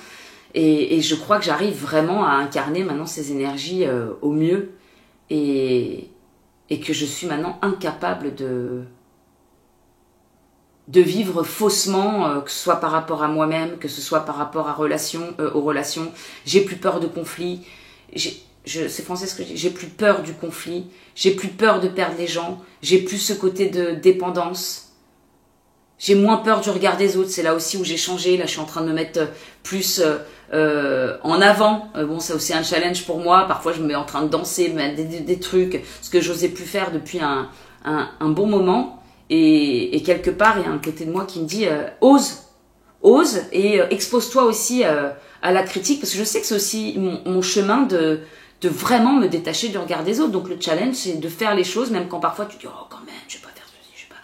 Et je crois que j'arrive vraiment à incarner maintenant ces énergies au mieux et que je suis maintenant incapable de vivre faussement, que ce soit par rapport à moi-même, que ce soit par rapport aux relations. J'ai plus peur de conflits. C'est français ce que je dis. J'ai plus peur du conflit. J'ai plus peur de perdre les gens. J'ai plus ce côté de dépendance. J'ai moins peur du regard des autres. C'est là aussi où j'ai changé. Là, je suis en train de me mettre plus en avant. Bon, c'est aussi un challenge pour moi. Parfois, je me mets en train de danser, de mettre des trucs, ce que j'osais plus faire depuis un bon moment. Et quelque part, il y a un côté de moi qui me dit ose et expose-toi aussi à la critique, parce que je sais que c'est aussi mon chemin de vraiment me détacher du regard des autres. Donc le challenge, c'est de faire les choses, même quand parfois tu dis oh quand même, je vais pas faire ceci, je vais pas.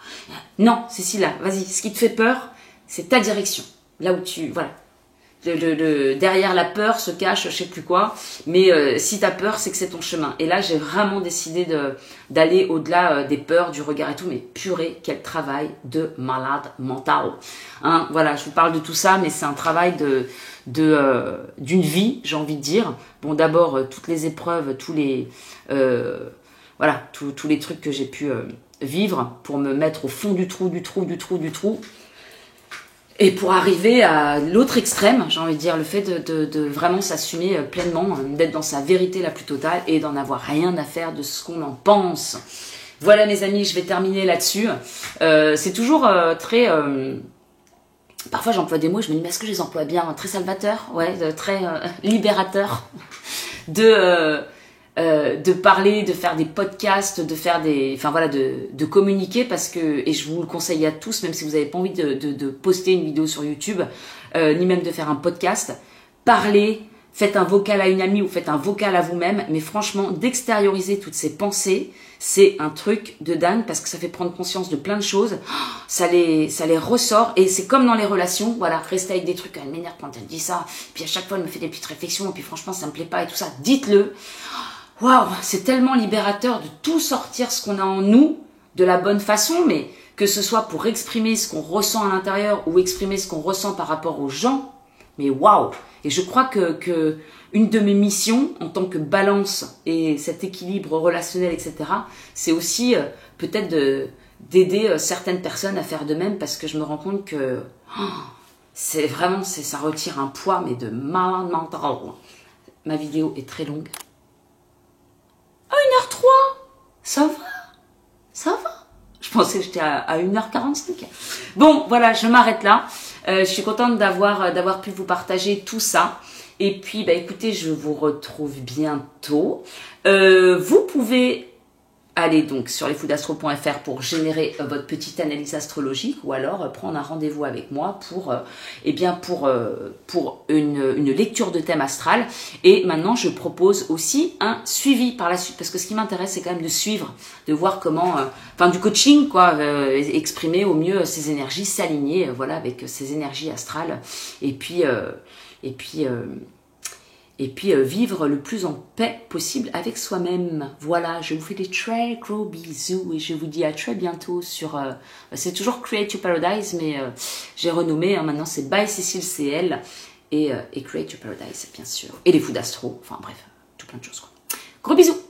Non, Cécilia, vas-y. Ce qui te fait peur, c'est ta direction. Là où tu voilà. Derrière la peur se cache je sais plus quoi, mais si t'as peur, c'est que c'est ton chemin. Et là, j'ai vraiment décidé d'aller au-delà des peurs, du regard et tout, mais purée, quel travail de malade mental. Voilà, je vous parle de tout ça, mais c'est un travail d'une vie, j'ai envie de dire. Bon, d'abord, toutes les épreuves, tous les trucs que j'ai pu vivre pour me mettre au fond du trou. Et pour arriver à l'autre extrême, j'ai envie de dire, le fait de vraiment s'assumer pleinement, d'être dans sa vérité la plus totale et d'en avoir rien à faire de ce qu'on en pense. Voilà mes amis, je vais terminer là-dessus. C'est toujours très... parfois j'emploie des mots, je me dis, mais est-ce que je les emploie bien? Très salvateur, ouais, très libérateur. De parler, de faire des podcasts, de faire des, enfin voilà, de communiquer, parce que, et je vous le conseille à tous, même si vous n'avez pas envie de poster une vidéo sur YouTube, ni même de faire un podcast, parlez, faites un vocal à une amie ou faites un vocal à vous-même, mais franchement, d'extérioriser toutes ces pensées, c'est un truc de dingue, parce que ça fait prendre conscience de plein de choses, ça les ressort, et c'est comme dans les relations, voilà, restez avec des trucs, elle m'énerve quand elle dit ça, puis à chaque fois elle me fait des petites réflexions, et puis franchement ça me plaît pas et tout ça, dites-le. Waouh, c'est tellement libérateur de tout sortir ce qu'on a en nous de la bonne façon, mais que ce soit pour exprimer ce qu'on ressent à l'intérieur ou exprimer ce qu'on ressent par rapport aux gens, mais waouh. Et je crois que une de mes missions en tant que balance et cet équilibre relationnel, etc., c'est aussi peut-être d'aider certaines personnes à faire de même, parce que je me rends compte que c'est vraiment, ça retire un poids, mais de malade mental. Ma vidéo est très longue. 1h03, ça va. Je pensais que j'étais à 1h45. Bon, voilà, je m'arrête là. Je suis contente d'avoir pu vous partager tout ça. Et puis, écoutez, je vous retrouve bientôt. Vous pouvez allez donc sur lesfoodastro.fr pour générer votre petite analyse astrologique ou alors prendre un rendez-vous avec moi pour, pour une lecture de thème astral. Et maintenant, je propose aussi un suivi par la suite parce que ce qui m'intéresse, c'est quand même de suivre, de voir comment, du coaching, quoi, exprimer au mieux ses énergies, s'aligner, voilà, avec ses énergies astrales et puis vivre le plus en paix possible avec soi-même. Voilà, je vous fais des très gros bisous et je vous dis à très bientôt sur... c'est toujours Create Your Paradise, mais j'ai renommé, hein, maintenant c'est By Cécile CL et Create Your Paradise, bien sûr. Et les Food Astro, enfin bref, tout plein de choses, quoi. Gros bisous.